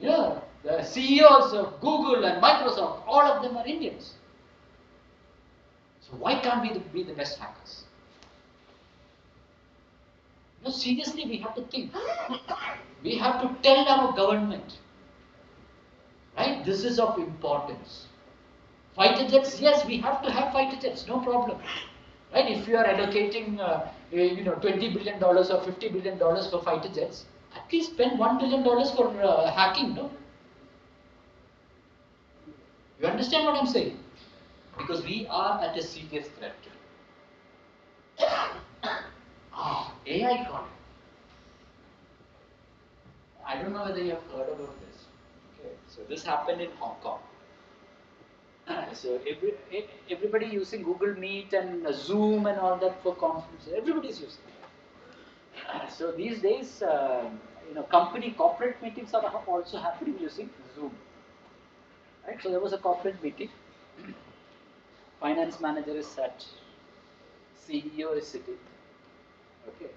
Yeah, the CEOs of Google and Microsoft, all of them are Indians. So why can't we be the best hackers? No, seriously, we have to think. We have to tell our government, right? This is of importance. Fighter jets, yes, we have to have fighter jets, no problem. Right? If you are allocating, $20 billion or $50 billion for fighter jets, at least spend $1 billion for hacking, no? You understand what I'm saying? Because we are at a serious threat today. AI calling. I don't know whether you have heard about this. Okay, so this happened in Hong Kong. So everybody using Google Meet and Zoom and all that for conferences. Everybody is using it. So these days, company corporate meetings are also happening using Zoom. Right? So there was a corporate meeting. Finance manager is sat. CEO is sitting. Okay.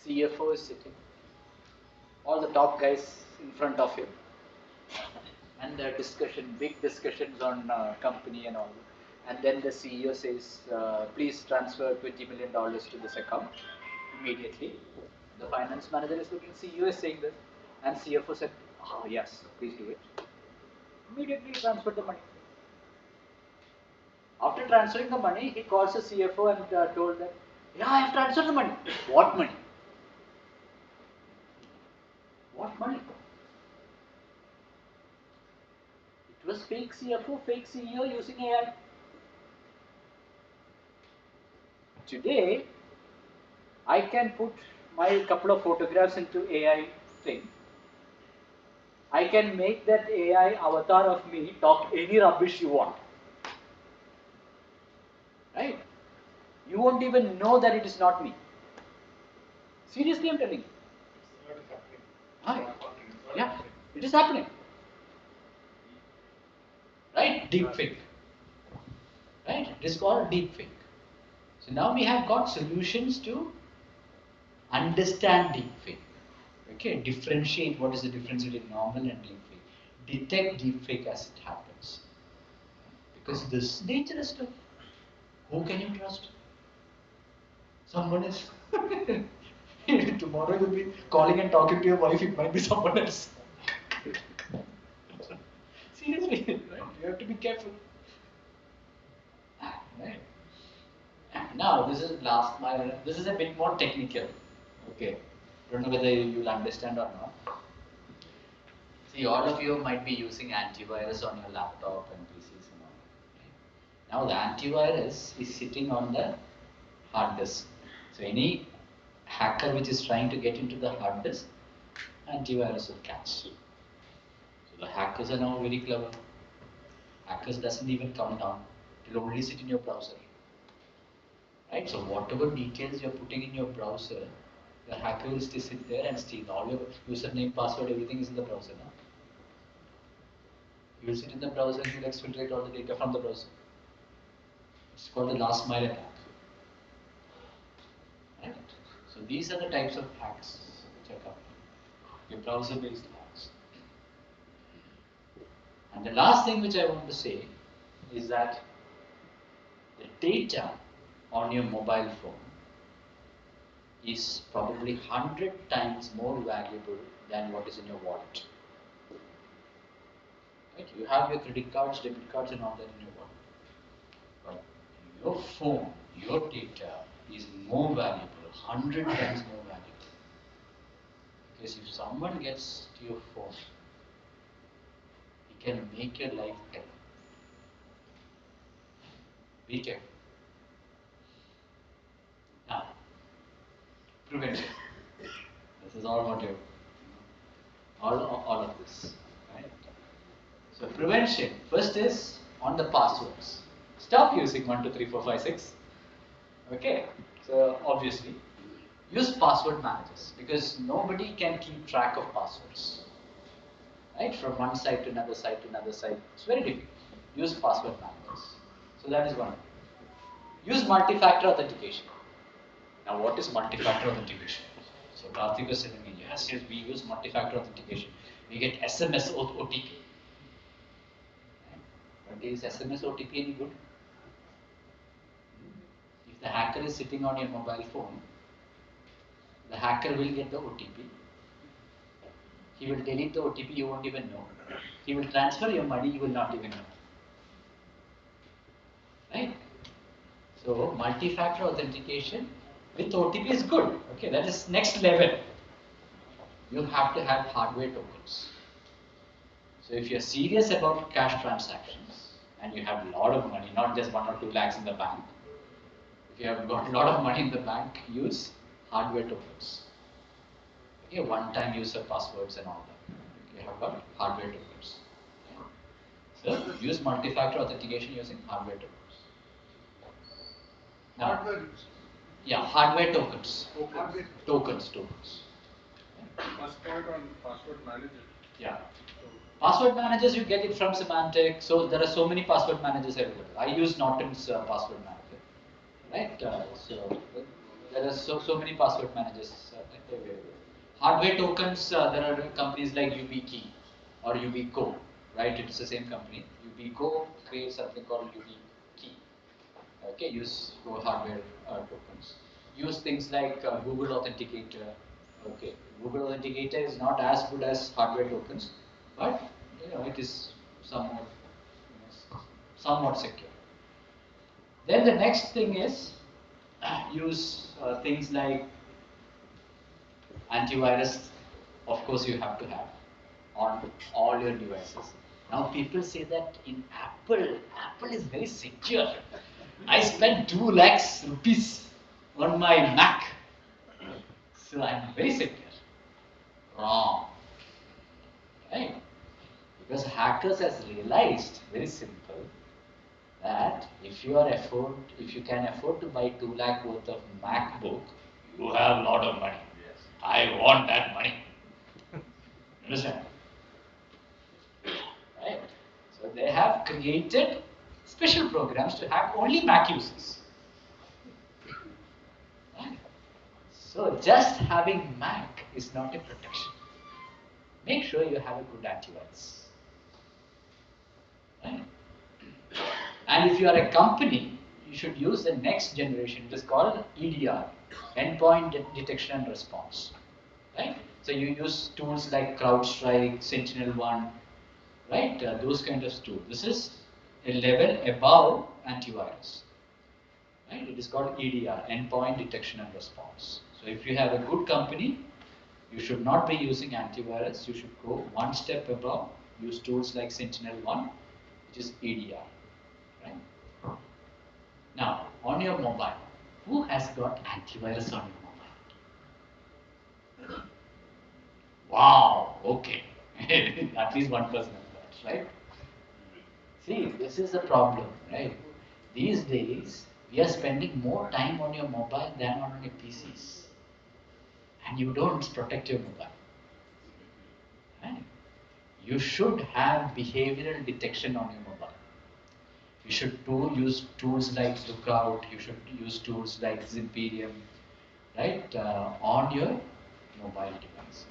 CFO is sitting. All the top guys in front of him. And the discussion, big discussions on company and all. And then the CEO says, please transfer $20 million to this account immediately. The finance manager is looking, CEO is saying this, and CFO said, oh yes, please do it. Immediately transferred the money. After transferring the money, he calls the CFO and told them, yeah, I have transferred the money. What money? What money? It was fake CFO, fake CEO using AI. Today, I can put my couple of photographs into AI thing. I can make that AI avatar of me talk any rubbish you want. Right? You won't even know that it is not me. Seriously, I'm telling you. Hi. Yeah, it is happening. Right? Deepfake. Right? It is called deepfake. So now we have got solutions to understand deepfake. Okay, differentiate what is the difference between normal and deepfake. Detect deepfake as it happens. Because this is dangerous stuff. Who can you trust? Someone else. Tomorrow you'll be calling and talking to your wife, it might be someone else. Seriously, right? You have to be careful. Right? Now, this is this is a bit more technical. Okay. Don't know whether you'll understand or not. See, all of you might be using antivirus on your laptop and PCs and all. Right? Now, the antivirus is sitting on the hard disk. So, any hacker which is trying to get into the hard disk, antivirus will catch. So, the hackers are now very clever. Hackers doesn't even come down. It will only sit in your browser. Right? So whatever details you're putting in your browser, the hacker will still sit there and steal. All your username, password, everything is in the browser now. You will sit in the browser and you will exfiltrate all the data from the browser. It's called the last mile attack. Right? So these are the types of hacks which are coming. Your browser based hacks. And the last thing which I want to say is that the data on your mobile phone is probably 100 times more valuable than what is in your wallet. Right? You have your credit cards, debit cards and all that in your wallet. But your phone, your data is more valuable, 100 times more valuable. Because if someone gets to your phone, he can make your life hell. Be careful. Now, prevention. This is all what you, all of this, right? So prevention, first is on the passwords. Stop using 1, 2, 3, 4, 5, 6. Okay, so obviously, use password managers because nobody can keep track of passwords. Right, from one site to another site to another site. It's very difficult. Use password managers. So that is one. Use multi-factor authentication. Now, what is multi-factor authentication? So Karthik was telling me, yes, we use multi-factor authentication. We get SMS OTP. But is SMS OTP any good? If the hacker is sitting on your mobile phone, the hacker will get the OTP. He will delete the OTP, you won't even know. He will transfer your money, you will not even know. Right? So multi-factor authentication with OTP is good. Okay, that is next level. You have to have hardware tokens. So if you're serious about cash transactions and you have a lot of money, not just 1 or 2 lakhs in the bank, if you have got a lot of money in the bank, use hardware tokens. Okay, one-time user passwords and all that. You have got hardware tokens. So use multi-factor authentication using hardware tokens. Now, Hardware use. yeah, hardware tokens. Hardware. Tokens. First point on password manager. Yeah. Password managers, you get it from Semantic. So there are so many password managers available. I use Norton's password manager. Right? So there are so many password managers available. Hardware tokens, there are companies like UBKey or UBCo. Right? It's the same company. UBCo creates something called UBKey. Okay, use for hardware tokens. Use things like Google Authenticator. Okay, Google Authenticator is not as good as hardware tokens, but it is somewhat secure. Then the next thing is use things like antivirus. Of course, you have to have on all your devices. Now people say that in Apple is very secure. I spent 2 lakhs rupees on my Mac, so I'm very secure. Wrong, right? Because hackers has realized very simple that if you can afford to buy 2 lakh worth of MacBook, you have a lot of money. Yes. I want that money. Understand? Right? So they have created special programs to hack only Mac users. Right? So just having Mac is not a protection. Make sure you have a good antivirus. Right? And if you are a company, you should use the next generation. It is called EDR, Endpoint Detection and Response. Right? So you use tools like CrowdStrike, SentinelOne, right? Those kind of tools. This is a level above antivirus. Right? It is called EDR, Endpoint Detection and Response. So if you have a good company, you should not be using antivirus. You should go one step above. Use tools like SentinelOne, which is EDR. Right? Now, on your mobile, who has got antivirus on your mobile? Wow, okay. At least one person has got, right? See, this is the problem, right? These days, we are spending more time on your mobile than on your PCs. And you don't protect your mobile. Right? You should have behavioral detection on your mobile. You should use tools like Lookout, you should use tools like Zimperium, right, on your mobile device.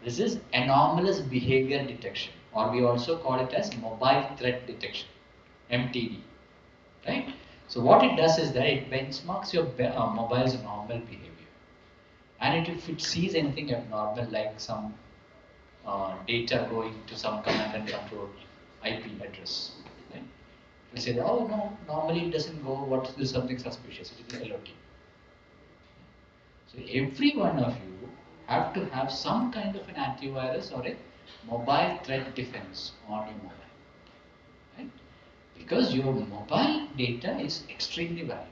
This is anomalous behavior detection, or we also call it as mobile threat detection, MTD, right? So what it does is that it benchmarks your mobile's normal behavior, and if it sees anything abnormal like some data going to some command and control IP address, right? It will say, oh no, normally it doesn't go. What is something suspicious? It is LOT. So every one of you have to have some kind of an antivirus or a mobile threat defense on your mobile, right? Because your mobile data is extremely valuable.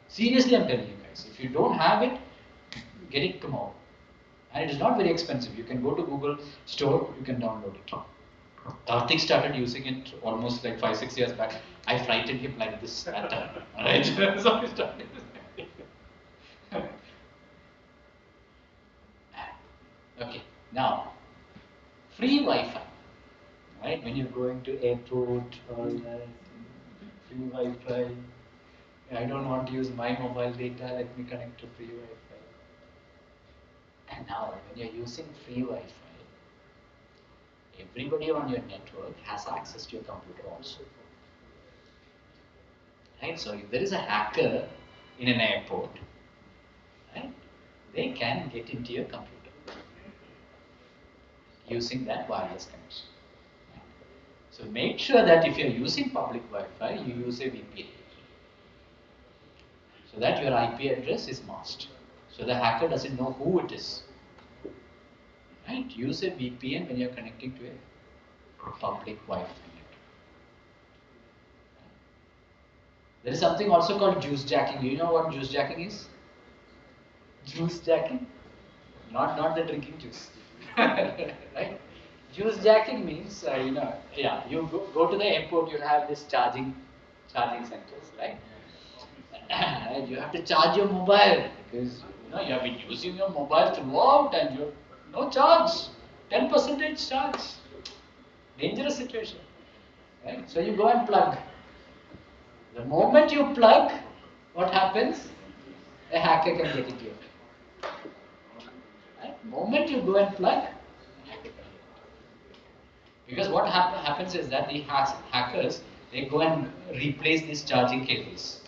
Seriously, I'm telling you guys, if you don't have it, get it tomorrow. And it is not very expensive. You can go to Google Store, you can download it. Karthik started using it almost like 5-6 years back. I frightened him like this at time. Alright? So he started using it. Okay, now free Wi-Fi. Right? When you're going to airport or free Wi-Fi. I don't want to use my mobile data, let me connect to free Wi-Fi. And now when you're using free Wi-Fi, everybody on your network has access to your computer also. Right? So if there is a hacker in an airport, right, they can get into your computer using that wireless connection. Right? So make sure that if you're using public Wi-Fi, you use a VPN. So that your IP address is masked. So the hacker doesn't know who it is. Right? Use a VPN when you're connecting to a public Wi-Fi network. There is something also called juice jacking. Do you know what juice jacking is? Juice jacking? Not the drinking juice. Right? Juice jacking means, you go to the airport, you'll have this charging centers, right? Right? You have to charge your mobile because you have been using your mobile throughout and you're no charge, 10% charge. Dangerous situation, right? So you go and plug. The moment you plug, what happens? A hacker can get into it. Right? Moment you go and plug, a hacker can get it. Because what happens is that the hackers, they go and replace these charging cables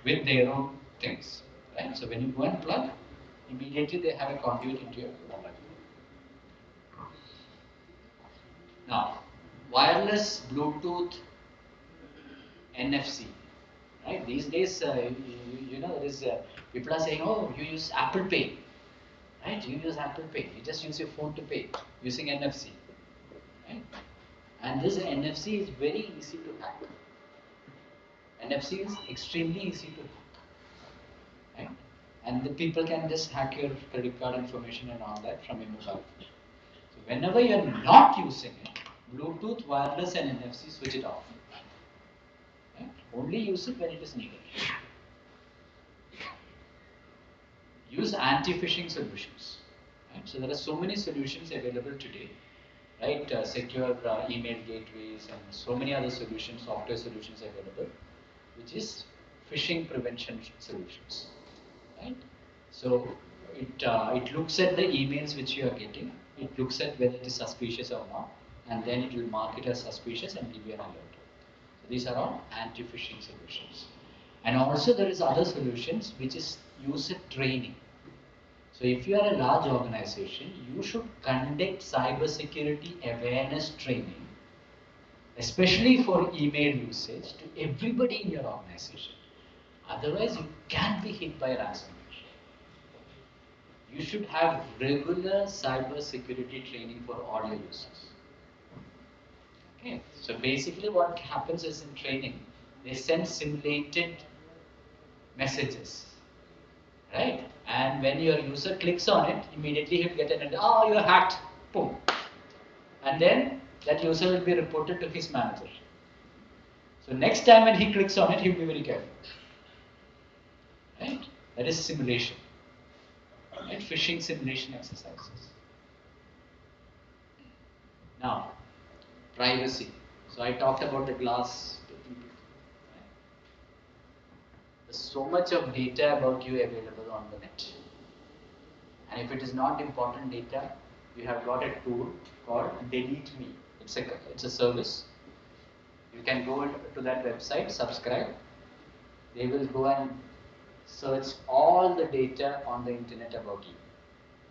with their own things. Right? So when you go and plug, immediately they have a conduit into your mobile phone. Now, wireless Bluetooth NFC. Right? These days, there is people are saying, oh, you use Apple Pay. Right? You use Apple Pay. You just use your phone to pay using NFC. Right? And this NFC is very easy to hack. NFC is extremely easy to hack. Right? And the people can just hack your credit card information and all that from your mobile phone. So whenever you're not using it, Bluetooth, wireless and NFC, switch it off. Right? Only use it when it is needed. Use anti-phishing solutions. Right? So there are so many solutions available today, right? Secure email gateways and so many other solutions, software solutions available, which is phishing prevention solutions. Right? So it looks at the emails which you are getting. It looks at whether it is suspicious or not, and then it will mark it as suspicious and give you an alert. So these are all anti-phishing solutions. And also there is other solutions which is user training. So if you are a large organization, you should conduct cybersecurity awareness training, especially for email usage, to everybody in your organization. Otherwise, you can be hit by ransomware. You should have regular cybersecurity training for all your users. Okay, so basically what happens is in training, they send simulated messages, right? And when your user clicks on it, immediately he'll get an oh, you're hacked, boom. And then that user will be reported to his manager. So next time when he clicks on it, he'll be very careful. Right? That is simulation. Right? Phishing simulation exercises. Now, privacy. So I talked about the glass. There's so much of data about you available on the net. And if it is not important data, you have got a tool called Delete Me. It's a service. You can go to that website, subscribe. They will go and search all the data on the internet about you.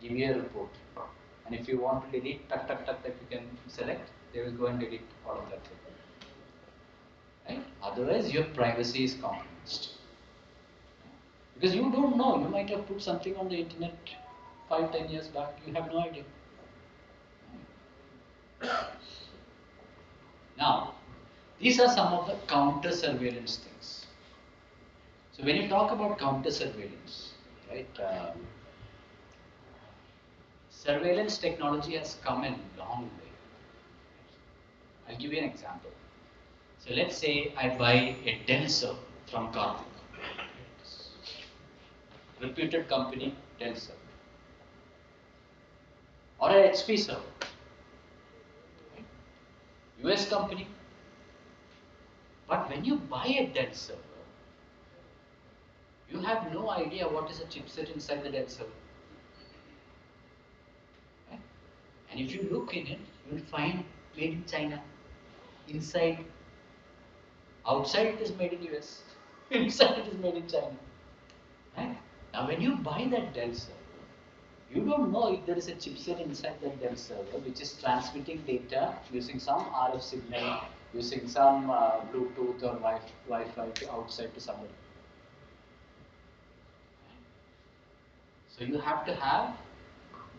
Give you a report. And if you want to delete, that you can select, they will go and delete all of that. Right? Otherwise, your privacy is compromised. Because you don't know, you might have put something on the internet 5-10 years back, you have no idea. Now, these are some of the counter surveillance things. So when you talk about counter surveillance, right, surveillance technology has come a long way. I'll give you an example. So let's say I buy a Dell server from Karthik, reputed company Dell server, or a HP server, US company. But when you buy a Dell server, you have no idea what is a chipset inside the Dell server. Right? And if you look in it, you will find made in China. Inside, outside it is made in US. Inside it is made in China. Right? Now when you buy that Dell server, you don't know if there is a chipset inside that Dell server which is transmitting data using some RF signal, using some Bluetooth or Wi-Fi to outside to somebody. So you have to have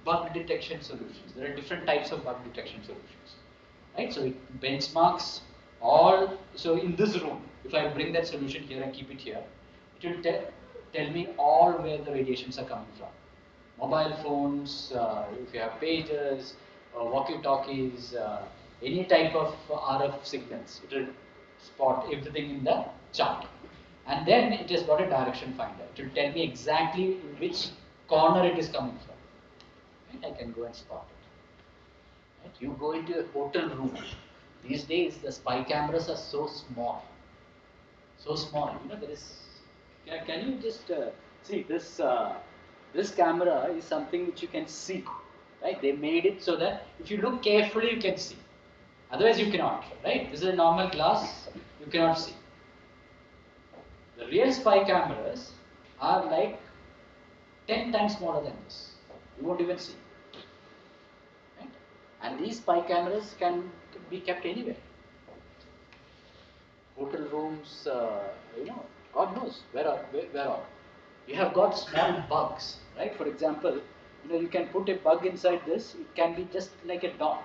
bug detection solutions. There are different types of bug detection solutions, right? So it benchmarks all. So in this room, if I bring that solution here and keep it here, it will tell me all where the radiations are coming from. Mobile phones, if you have pagers, walkie-talkies, any type of RF signals, it will spot everything in the chart. And then it has got a direction finder. It will tell me exactly in which corner it is coming from. Right? I can go and spot it. Right? You go into a hotel room. These days, the spy cameras are so small. So small. You know, there is. Can you just see this? This camera is something which you can see. Right? They made it so that if you look carefully, you can see. Otherwise, you cannot. Right? This is a normal glass. You cannot see. The real spy cameras are like 10 times smaller than this. You won't even see. Right? And these spy cameras can be kept anywhere. Hotel rooms, God knows where are. You have got small bugs, right? For example, you can put a bug inside this. It can be just like a dot.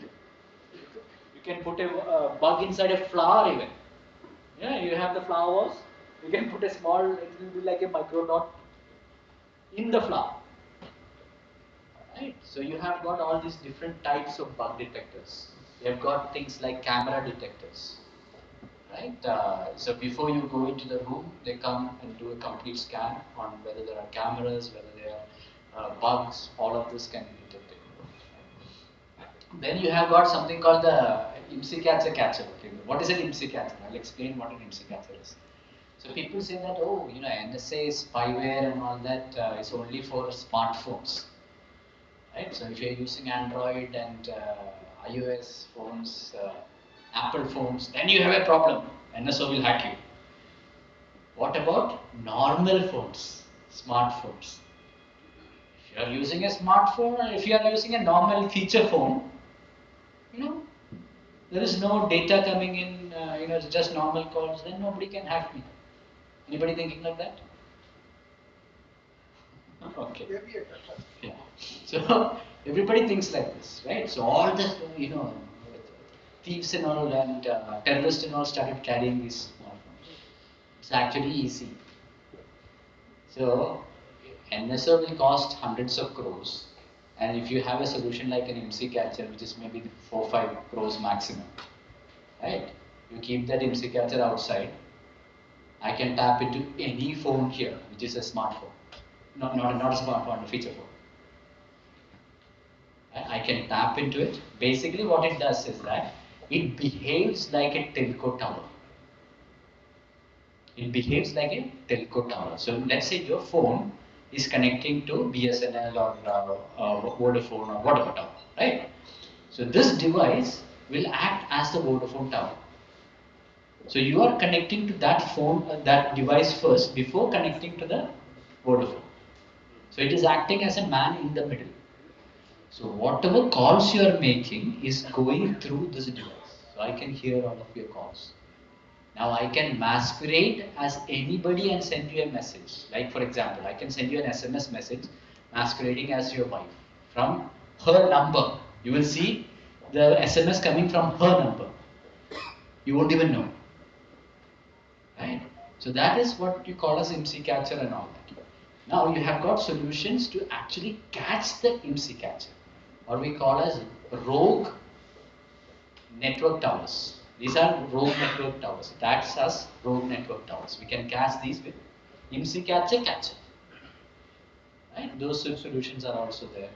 You can put a bug inside a flower even. Yeah, you have the flowers. You can put a small. It will be like a micro dot in the flower. Right? So you have got all these different types of bug detectors. You have got things like camera detectors. Right? So before you go into the room, they come and do a complete scan on whether there are cameras, whether there are bugs, all of this can be detected. Then you have got something called the IMSI catcher. Okay. What is an IMSI catcher? I'll explain what an IMSI catcher is. So people say that, NSA spyware and all that is only for smartphones. Right? So if you're using Android and iOS phones, Apple phones, then you have a problem. NSO will hack you. What about normal phones, smartphones? If you are using a smartphone or if you are using a normal feature phone, there is no data coming in, it's just normal calls, then nobody can hack me. Anybody thinking like that? Okay. Yeah. So everybody thinks like this, right? So all the, thieves and all and terrorists and all started carrying these smartphones. It's actually easy. So NSO will cost hundreds of crores, and if you have a solution like an IMSI catcher, which is maybe 4-5 crores maximum, right? You keep that IMSI catcher outside. I can tap into any phone here, which is a smartphone, not a smartphone, a feature phone. I can tap into it. Basically, what it does is that it behaves like a telco tower. It behaves like a telco tower. So let's say your phone is connecting to BSNL or Vodafone or whatever tower, right? So this device will act as the Vodafone tower. So you are connecting to that phone, that device first before connecting to the Vodafone. So it is acting as a man in the middle. So whatever calls you are making is going through this device. So I can hear all of your calls. Now I can masquerade as anybody and send you a message. Like for example, I can send you an SMS message masquerading as your wife from her number. You will see the SMS coming from her number. You won't even know. Right? So that is what you call as IMSI catcher and all that. Now you have got solutions to actually catch the IMSI catcher, or we call as rogue network towers. These are rogue network towers. It acts as rogue network towers. We can catch these with IMSI catcher. Right? Those solutions are also there.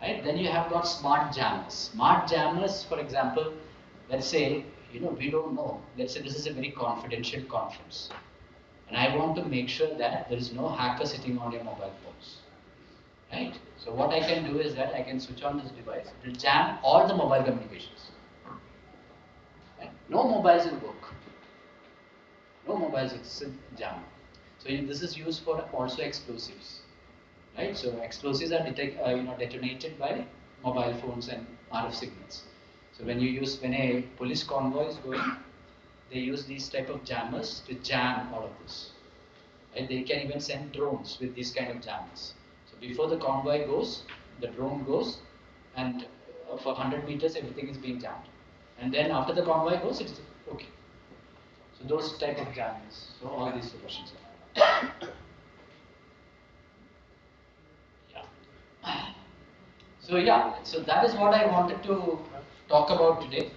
Right? Then you have got smart jammers. Smart jammers, for example, let's say, we don't know. Let's say this is a very confidential conference. And I want to make sure that there is no hacker sitting on your mobile phones. Right? So what I can do is that I can switch on this device. It will jam all the mobile communications. Right? No mobiles will work. No mobiles, it's a jam. So this is used for also explosives. Right? So explosives are detonated by mobile phones and RF signals. So when a police convoy is going, they use these type of jammers to jam all of this. Right? They can even send drones with these kind of jammers. So before the convoy goes, the drone goes, and for 100 meters everything is being jammed. And then after the convoy goes, it's okay. So those type of jammers. So all these solutions are. So that is what I wanted to talk about today.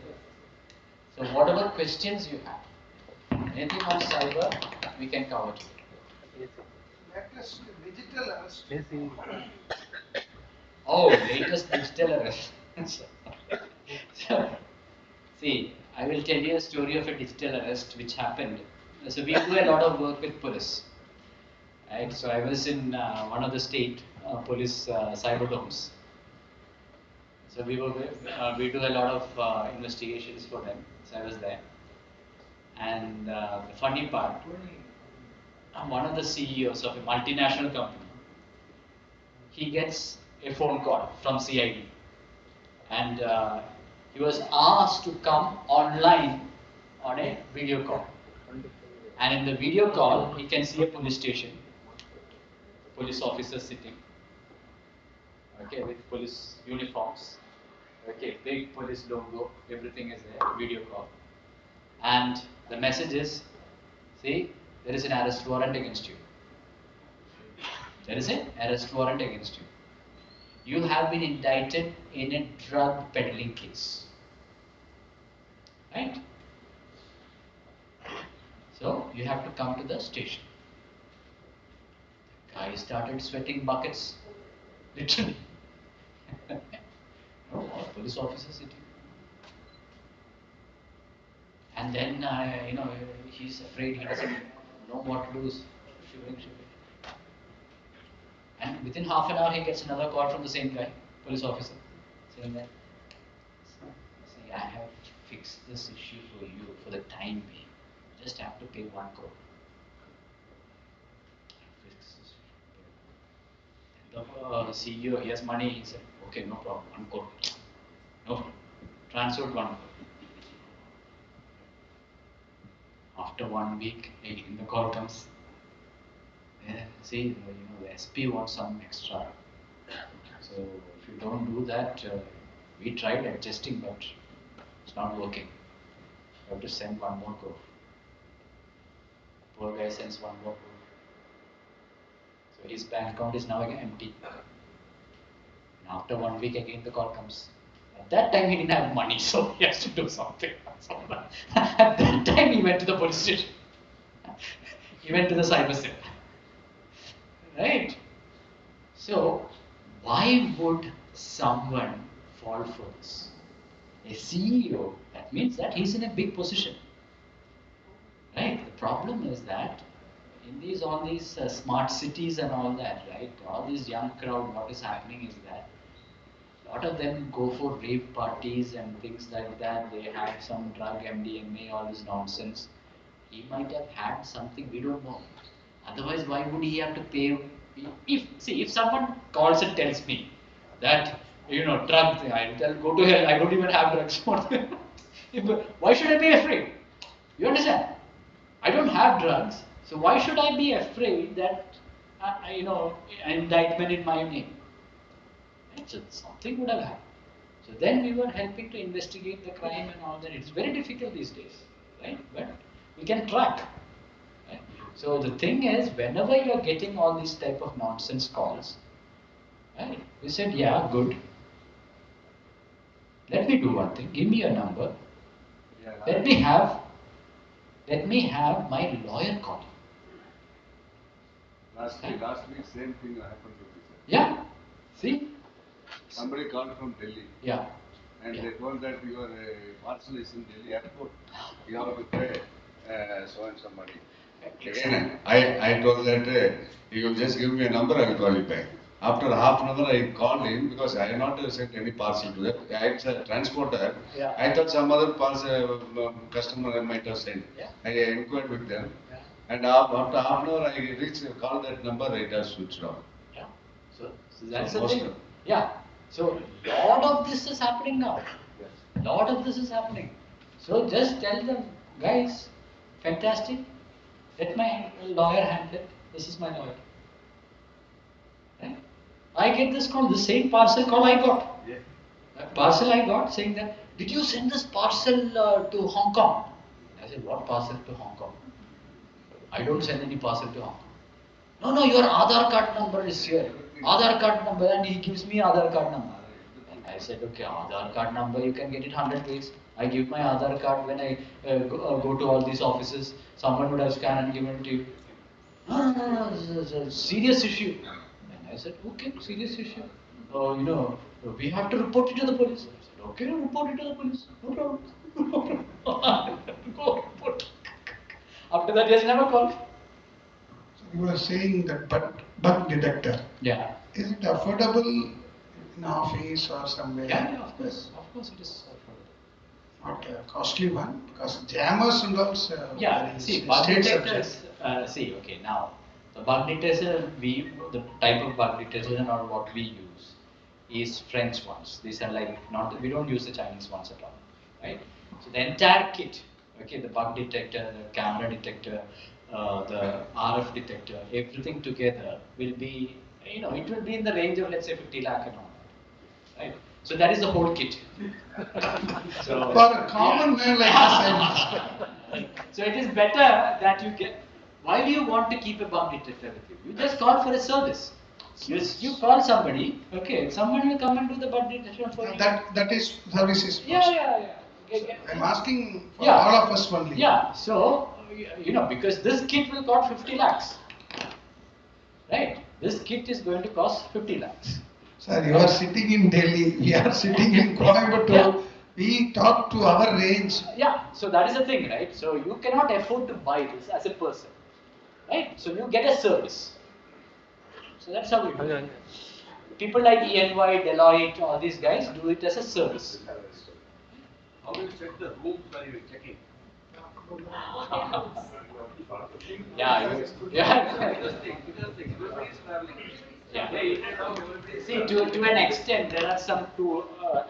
So whatever questions you have, anything on cyber, we can cover today. Latest digital arrest. Oh, latest digital arrest. So, see, I will tell you a story of a digital arrest which happened. So we do a lot of work with police. Right? So I was in one of the state police cyber domes. So we do a lot of investigations for them. So I was there. And the funny part, I'm one of the CEOs of a multinational company. He gets a phone call from CID, and he was asked to come online on a video call. And in the video call, he can see a police station, police officers sitting, okay, with police uniforms, okay, big police logo, everything is there, video call. And the message is, see, there is an arrest warrant against you. There is an arrest warrant against you. You have been indicted in a drug peddling case. Right? So you have to come to the station. The guy started sweating buckets, literally. All police officers sitting. And then, he's afraid, he doesn't know what to do, shivering. And within half an hour, he gets another call from the same guy, police officer, saying that, see, I have fixed this issue for you for the time being. You just have to pay 1 crore. The CEO, he has money, he said, okay, no problem, 1 crore. No problem. Transferred 1 crore. After 1 week, again the call comes. See, the SP wants some extra. So if you don't do that, we tried adjusting, but it's not working. You have to send 1 more crore. Poor guy sends 1 more crore. So his bank account is now again empty. And after 1 week, again the call comes. At that time, he didn't have money, so he has to do something. At that time, he went to the police station. He went to the cyber cell. Right? So, why would someone fall for this? A CEO, that means that he's in a big position. Right? The problem is that in all these smart cities and all that, right? All these young crowd, what is happening is that a lot of them go for rave parties and things like that. They have some drug, MDMA, all this nonsense. He might have had something, we don't know. Otherwise, why would he have to pay? If someone calls and tells me that, drugs, I'll tell, go to hell, I don't even have drugs. Why should I be afraid? You understand? I don't have drugs, so why should I be afraid that, an indictment in my name? Right? So something would have happened. So then we were helping to investigate the crime and all that. It's very difficult these days, right? But we can track. Right? So the thing is, whenever you are getting all these type of nonsense calls, right? We said, yeah, good. Let me do one thing. Give me your number. Yeah. Let me have my lawyer call you. Last week, same thing happened to me, sir. Yeah. See? Somebody called from Delhi. Yeah. And Yeah. they told that your parcel is in Delhi airport. You have to pay so and so money. Again, I told that you will just give me a number, I will call you back. After half an hour, I called him because I have not sent any parcel to that. It's a transporter. Yeah. I thought some other parcel customer might have sent. Yeah. I inquired with them. Yeah. And after half an hour, I reached, called that number, it has switched off. Yeah. So that's So the thing. Yeah. So lot of this is happening now. Yes. Lot of this is happening. So just tell them, guys, fantastic. Let my lawyer handle it. This is my lawyer. Right? I get this call, the same parcel call I got. Yeah. A parcel I got saying that, did you send this parcel to Hong Kong? I said, what parcel to Hong Kong? I don't send any parcel to Hong Kong. No, no, your Aadhaar card number is here. Aadhaar card number, and he gives me Aadhaar card number. And I said, okay, Aadhaar card number, you can get it 100 ways. I give my Aadhaar card when I go to all these offices. Someone would have scanned and given it to you. No, no, no, no, this is a serious issue. And I said, okay, serious issue. We have to report it to the police. I said, okay, report it to the police. No problem. No problem. Go report. After that, he has never called. You were saying that bug detector. Yeah. Is it affordable in office or somewhere? Yeah, of course. Of course, it is affordable. Not a costly one, because jammers and also. Yeah, see, bug detectors, okay, now, the bug detector, the type of bug detector or what we use is French ones. These are like, we don't use the Chinese ones at all, right? So the entire kit, okay, the bug detector, the camera detector, the RF detector, everything together will be, it will be in the range of, let's say, 50 lakh and all that, right? So that is the whole kit. So, for a common man like us, so it is better that you get. Why do you want to keep a bug detector with you? You just call for a service. You call somebody, okay, someone will come and do the bug detection for you. that is services. Yeah. I'm asking for Yeah. all of us only. Yeah, so, because this kit will cost 50 lakhs. Right? This kit is going to cost 50 lakhs. Sir, you are sitting in Delhi, we are sitting in Coimbatore. Yeah. We talk to our range. Yeah, so that is the thing, right? So you cannot afford to buy this as a person, right? So you get a service. So that's how we do it. People like ENY, Deloitte, all these guys do it as a service. How do you check the rooms when you check in? Yeah. Yeah. See, to an extent, there are some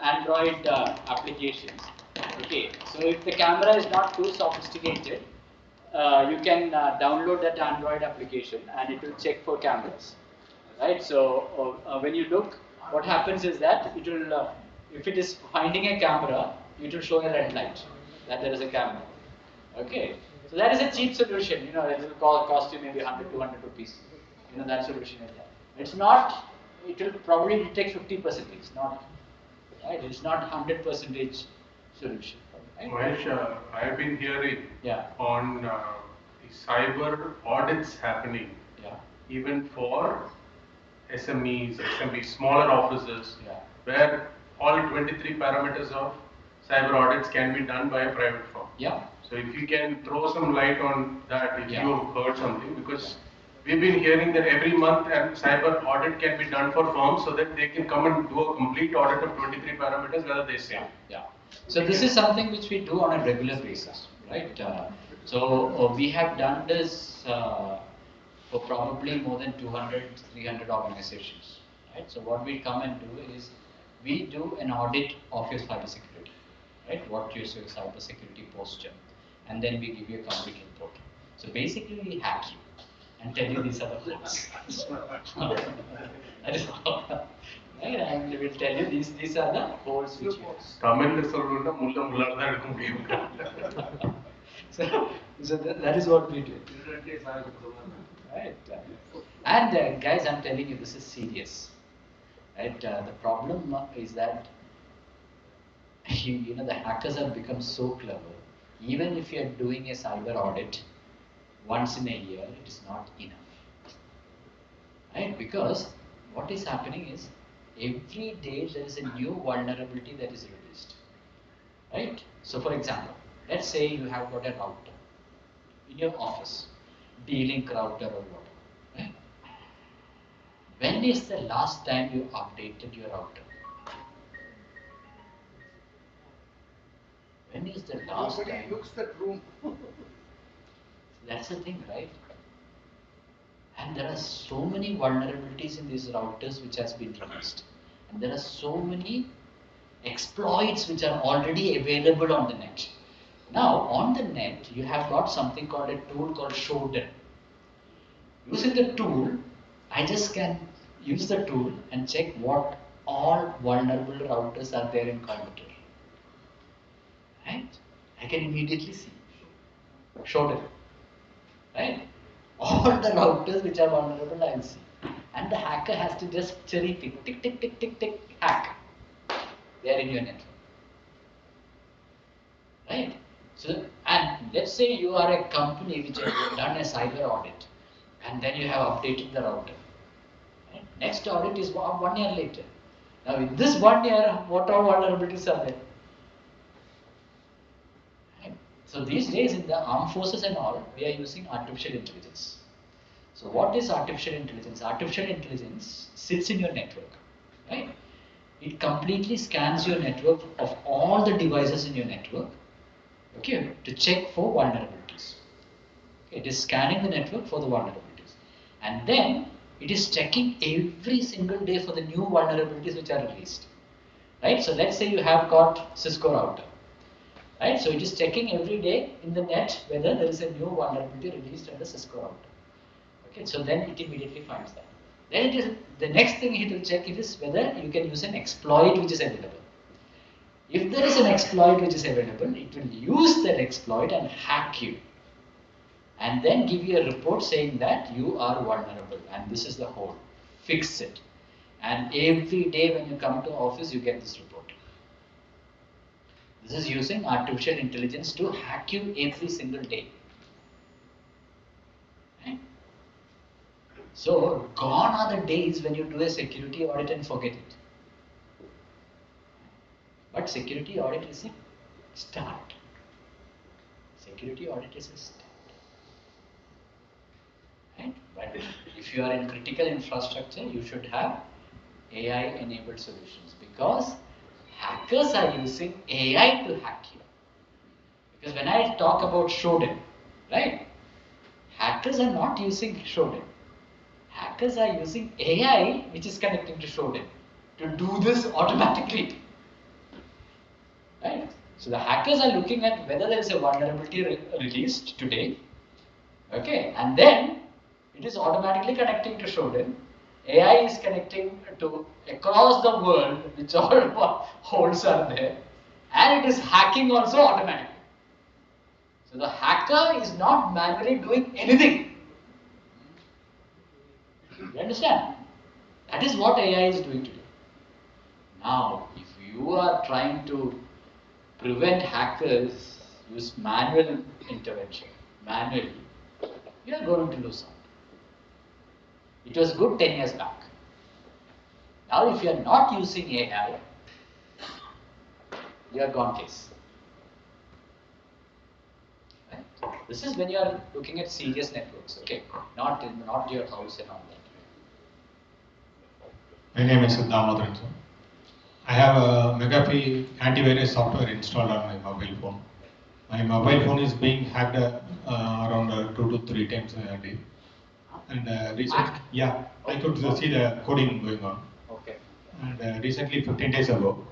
Android applications. Okay, so if the camera is not too sophisticated, you can download that Android application and it will check for cameras. Right, so when you look, what happens is that it will, if it is finding a camera, it will show a red light that there is a camera. Okay, so that is a cheap solution. It will cost you maybe 100, 200 rupees. That solution is there. It's not. It will probably take 50%. It's not. Right. It's not 100% solution. Right? Mahesh, I have been hearing on the cyber audits happening, even for SMEs, smaller offices, where all 23 parameters of cyber audits can be done by a private firm. Yeah. So if you can throw some light on that, if you have heard something, because we've been hearing that every month a cyber audit can be done for firms so that they can come and do a complete audit of 23 parameters whether they say. Yeah. So this is something which we do on a regular basis, right? So we have done this for probably more than 200, 300 organizations, right? So what we come and do is we do an audit of your cybersecurity, right? What is your cybersecurity posture, and then we give you a complete report. So basically, we hack you and tell you these are the holes. That is all. Right? And we will tell you these are the holes which you. Tamil சொல்லணும்னா முள்ள முள்ளால தான் எடுக்க முடியும். So that is what we do. Right. And guys, I'm telling you, this is serious. Right. The problem is that the hackers have become so clever. Even if you are doing a cyber audit once in a year, it is not enough. Right? Because what is happening is every day there is a new vulnerability that is released. Right? So for example, let's say you have got a router in your office, D-Link router or whatever. Right? When is the last time you updated your router? When is the last Nobody time? looks that room. That's the thing, right? And there are so many vulnerabilities in these routers which has been released. And there are so many exploits which are already available on the net. Now, on the net, you have got something called a tool called Shodan. Using the tool, I just can use the tool and check what all vulnerable routers are there in Coimbatore. Right? I can immediately see. Shodan. Right? All the routers which are vulnerable, I will see. And the hacker has to just cherry pick, tick, tick, tick, tick, tick, hack. They are in your network. Right? So, and let's say you are a company which has done a cyber audit, and then you have updated the router. Right? Next audit is 1 year later. Now, in this 1 year, what all vulnerabilities are there? Right? So, these days in the armed forces and all, we are using artificial intelligence. So, what is artificial intelligence? Artificial intelligence sits in your network. Right? It completely scans your network of all the devices in your network, okay, to check for vulnerabilities. Okay, it is scanning the network for the vulnerabilities. And then it is checking every single day for the new vulnerabilities which are released. Right? So let's say you have got Cisco router. Right? So it is checking every day in the net whether there is a new vulnerability released under Cisco router. Okay, so then it immediately finds that. Then it is the next thing it will check is whether you can use an exploit which is available. If there is an exploit which is available, it will use that exploit and hack you. And then give you a report saying that you are vulnerable and this is the hole. Fix it. And every day when you come to office, you get this report. This is using artificial intelligence to hack you every single day. Right? So, gone are the days when you do a security audit and forget it. But security audit is a start. Security audit is a start. Right? But if you are in critical infrastructure, you should have AI enabled solutions because hackers are using AI to hack you. Because when I talk about Shodan, right? Hackers are not using Shodan. Hackers are using AI which is connecting to Shodan to do this automatically. Right? So the hackers are looking at whether there is a vulnerability released today, okay, and then it is automatically connecting to Shodan. AI is connecting to across the world, which all holes are there, and it is hacking also automatically. So the hacker is not manually doing anything. You understand? That is what AI is doing today. Now, if you are trying to prevent hackers use manual intervention, manually, you are going to lose out. It was good 10 years back. Now, if you are not using AI, you are gone case. Right? This is when you are looking at serious networks, okay? Not your house and all that. My name is Damodaran. I have a McAfee antivirus software installed on my mobile phone. My mobile phone is being hacked around 2 to 3 times a day. And yeah, I could see the coding going on. Okay. And recently, 15 days ago,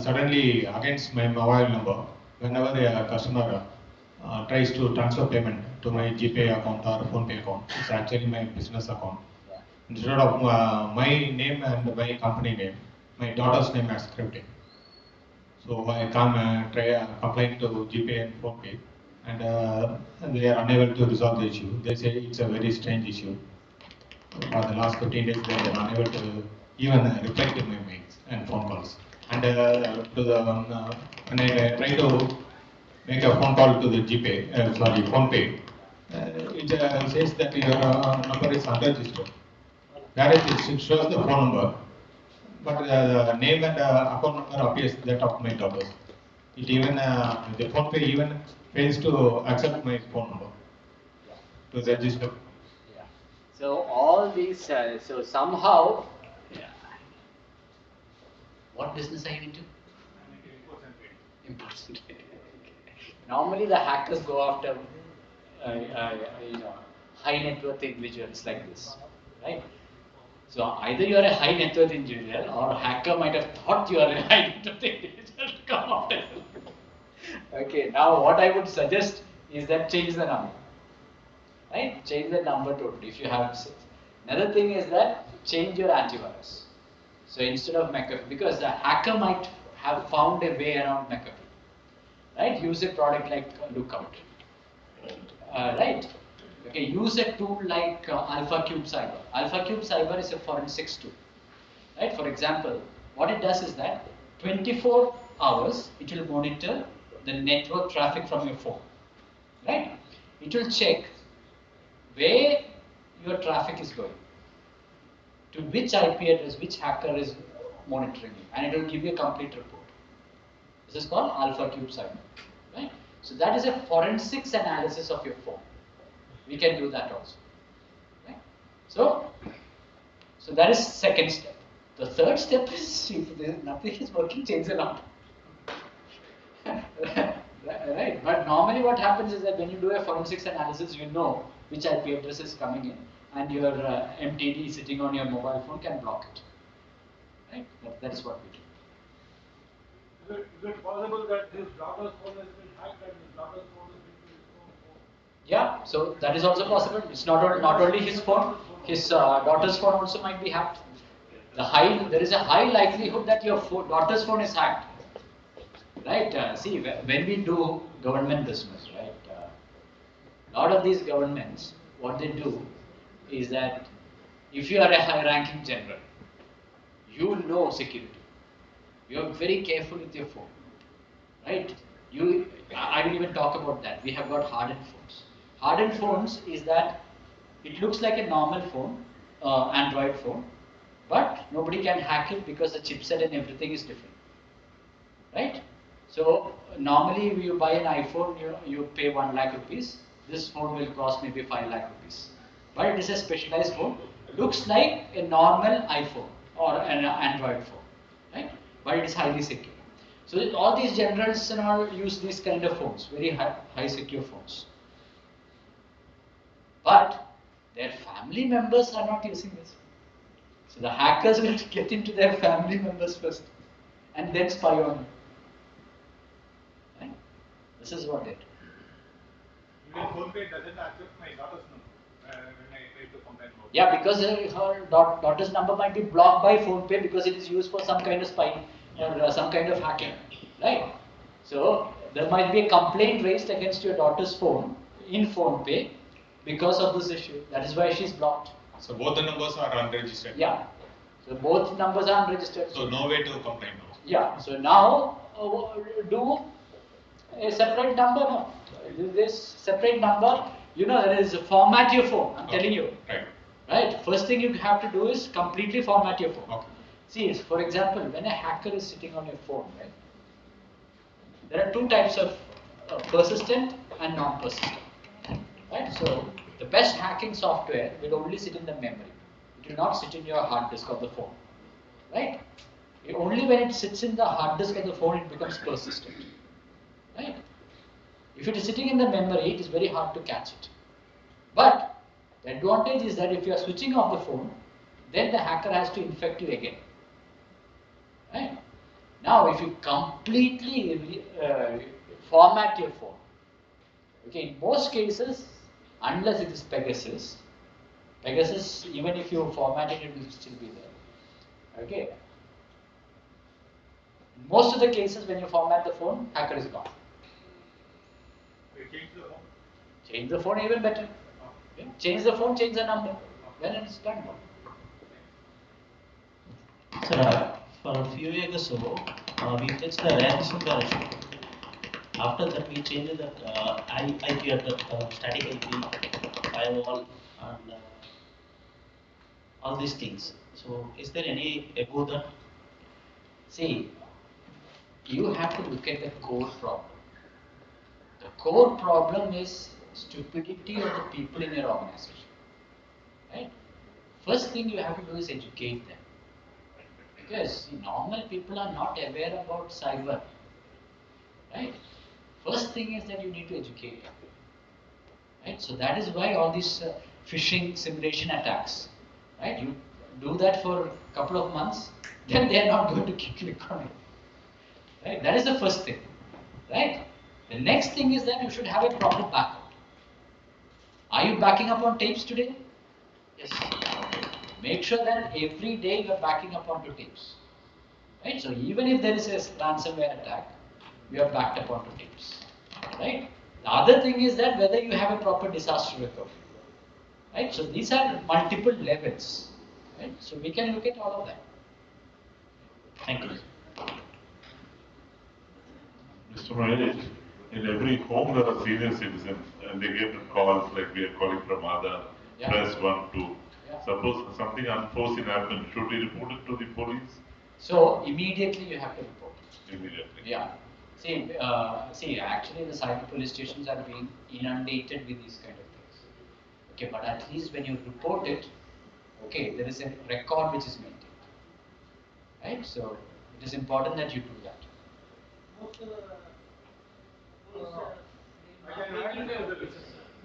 suddenly against my mobile number, whenever a customer tries to transfer payment to my GPay account or PhonePe account, it's actually my business account. Instead of my name and my company name, my daughter's name as scripting. So I come try complain to GPay and PhonePe, and they are unable to resolve the issue. They say it's a very strange issue. For the last 15 days, they are unable to even reply to my mails and phone calls. And to the when I try to make a phone call to the GPay, phone pay, it says that your number is unregistered. Whereas it shows the phone number, but the name and account number appears that of my daughters. It even the phone pay even fails to accept my phone number to register. Yeah. So all these, so somehow, yeah. What business are you into? Imports and trading. Normally the hackers go after, high net worth individuals like this, right? So either you are a high net worth individual, or a hacker might have thought you are a high net worth individual to come after you. Okay, now what I would suggest is that change the number. Right? Change the number totally if you have. Another thing is that change your antivirus. So instead of McAfee, because the hacker might have found a way around McAfee, right? Use a product like Lookout, right? Okay, use a tool like Alpha Cube Cyber. Alpha Cube Cyber is a forensics tool, right? For example, what it does is that 24 hours it will monitor the network traffic from your phone, right? It will check where your traffic is going, to which IP address, which hacker is monitoring you, and it will give you a complete report. This is called Alpha Cube Cyber, right? So that is a forensics analysis of your phone. We can do that also, right? So that is second step. The third step is if nothing is working, change the number. Right, but normally what happens is that when you do a forensics analysis, you know which IP address is coming in, and your MTD sitting on your mobile phone can block it. Right, that is what we do. Is it possible that his daughter's phone has been hacked and his daughter's phone has been to his own phone? Yeah, so that is also possible. It's not only his phone, his daughter's phone also might be hacked. There is a high likelihood that your daughter's phone is hacked. Right, see, when we do government business, right, a lot of these governments, what they do is that if you are a high-ranking general, you know security. You are very careful with your phone, right? I will even talk about that. We have got hardened phones. Hardened phones is that it looks like a normal phone, Android phone, but nobody can hack it because the chipset and everything is different, right? So normally you buy an iPhone, you pay 1 lakh rupees. This phone will cost maybe 5 lakh rupees. But it is a specialized phone. Looks like a normal iPhone or an Android phone, right? But it is highly secure. So all these generals and all use these kind of phones, very high secure phones. But their family members are not using this. So the hackers will get into their family members first and then spy on you. Right? This is what it. Even PhonePe doesn't accept my daughter's number when I try to complain about it. Yeah, because her daughter's number might be blocked by PhonePe because it is used for some kind of spying or some kind of hacking, right? So there might be a complaint raised against your daughter's phone in PhonePe because of this issue. That is why she's blocked. So both the numbers are unregistered. Yeah. So both numbers are unregistered. So no way to complain now. Yeah. So now do a separate number. No. This separate number. There is format your phone. I'm telling you. Right. Right. First thing you have to do is completely format your phone. Okay. See, for example, when a hacker is sitting on your phone, right? There are two types of persistent and non-persistent. Right? So the best hacking software will only sit in the memory. It will not sit in your hard disk of the phone. Right? Only when it sits in the hard disk of the phone it becomes persistent. Right? If it is sitting in the memory, it is very hard to catch it. But the advantage is that if you are switching off the phone, then the hacker has to infect you again. Right? Now, if you completely format your phone, okay, in most cases, unless it is Pegasus, even if you format it, it will still be there. Okay. In most of the cases, when you format the phone, hacker is gone. They change the Change the phone even better. Okay. Change the phone, change the number. Then it's done. Sir, for a few years ago, we touched the ransom direction. After that, we changed the IP address, static IP, firewall, and all these things. So, is there any about that? See, you have to look at the core problem. The core problem is stupidity of the people in your organization. Right? First thing you have to do is educate them. Because normal people are not aware about cyber. Right? First thing is that you need to educate them. Right? So that is why all these phishing simulation attacks. Right? You do that for a couple of months, then they are not going to click on it. Right? That is the first thing. Right? The next thing is that you should have a proper backup. Are you backing up on tapes today? Yes. Make sure that every day you are backing up onto tapes. Right? So even if there is a ransomware attack, you are backed up onto tapes. Right? The other thing is that whether you have a proper disaster recovery. Right? So these are multiple levels. Right? So we can look at all of that. Thank you. Mr. Mahesh, in every home there are senior citizens and they get calls like we are calling from Aadhaar, press 1, 2. Yeah. Suppose something unforeseen happened, should we report it to the police? So immediately you have to report it. Immediately. Yeah. See, actually the cyber police stations are being inundated with these kind of things. Okay, but at least when you report it, okay, there is a record which is maintained. Right? So it is important that you do that.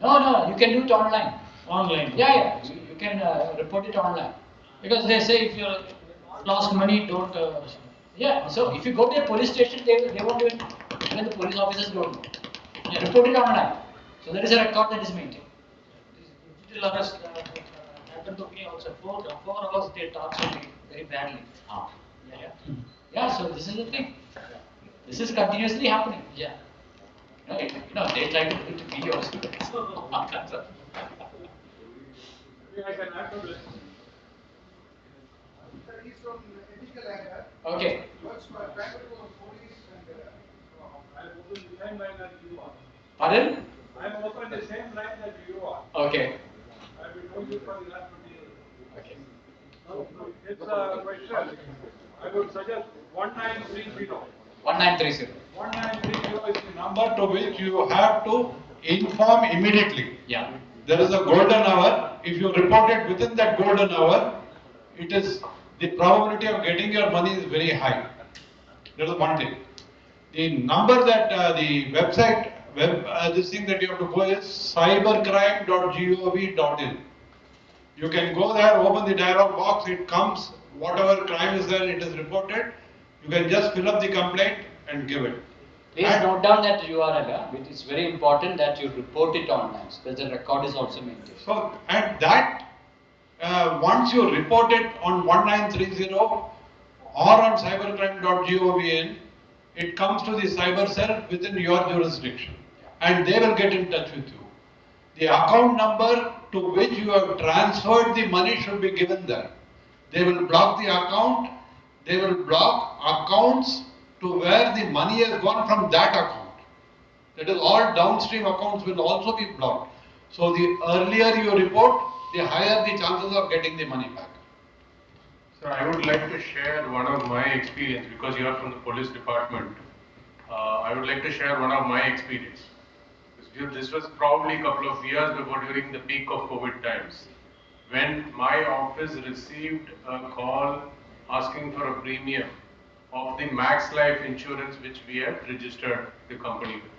No, you can do it online. Online. Yeah, you can report it online. Because they say if you lost money, don't. Yeah, so if you go to a police station, they won't even the police officers don't know. Yeah, report it online. So there is a record that is maintained. Digital arrest happened to me also. 4 hours they tortured me very badly. Yeah, so this is the thing. This is continuously happening. Yeah. Right? They try to put videos. He's from ethical angle. Okay. Works for Bangalore police and I'm also in the same line that you are. Pardon? I'm also in the same line that you are. Okay. I've been doing this for the last 20 years. Okay. It's a question. I would suggest 1930. 1930. 1930 is the number to which you have to inform immediately. Yeah. There is a golden hour. If you report it within that golden hour, it is the probability of getting your money is very high. That is one thing. The number that the website, this thing that you have to go is cybercrime.gov.in. You can go there, open the dialog box, it comes, whatever crime is there, it is reported. You can just fill up the complaint and give it. Please note down that URL. It is very important that you report it online, so that the record is also maintained. So, and that, once you report it on 1930 or on cybercrime.gov.in, it comes to the cyber cell within your jurisdiction and they will get in touch with you. The account number to which you have transferred the money should be given there. They will block the account, they will block accounts to where the money has gone from that account. That is, all downstream accounts will also be blocked. So the earlier you report, the higher the chances of getting the money back. Sir, I would like to share one of my experience because you are from the police department. I would like to share one of my experience. This was probably a couple of years before during the peak of COVID times, when my office received a call asking for a premium of the Max Life insurance which we had registered the company with.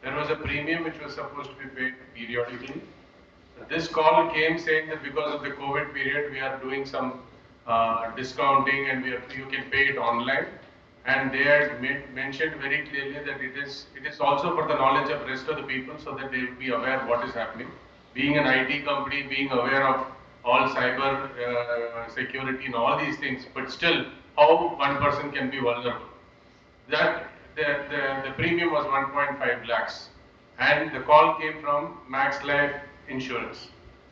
There was a premium which was supposed to be paid periodically. This call came saying that because of the COVID period, we are doing some discounting and you can pay it online. And they had mentioned very clearly that it is also for the knowledge of rest of the people so that they will be aware what is happening. Being an IT company, being aware of all cyber security and all these things, but still how one person can be vulnerable. That the premium was 1.5 lakhs. and the call came from Max Life Insurance.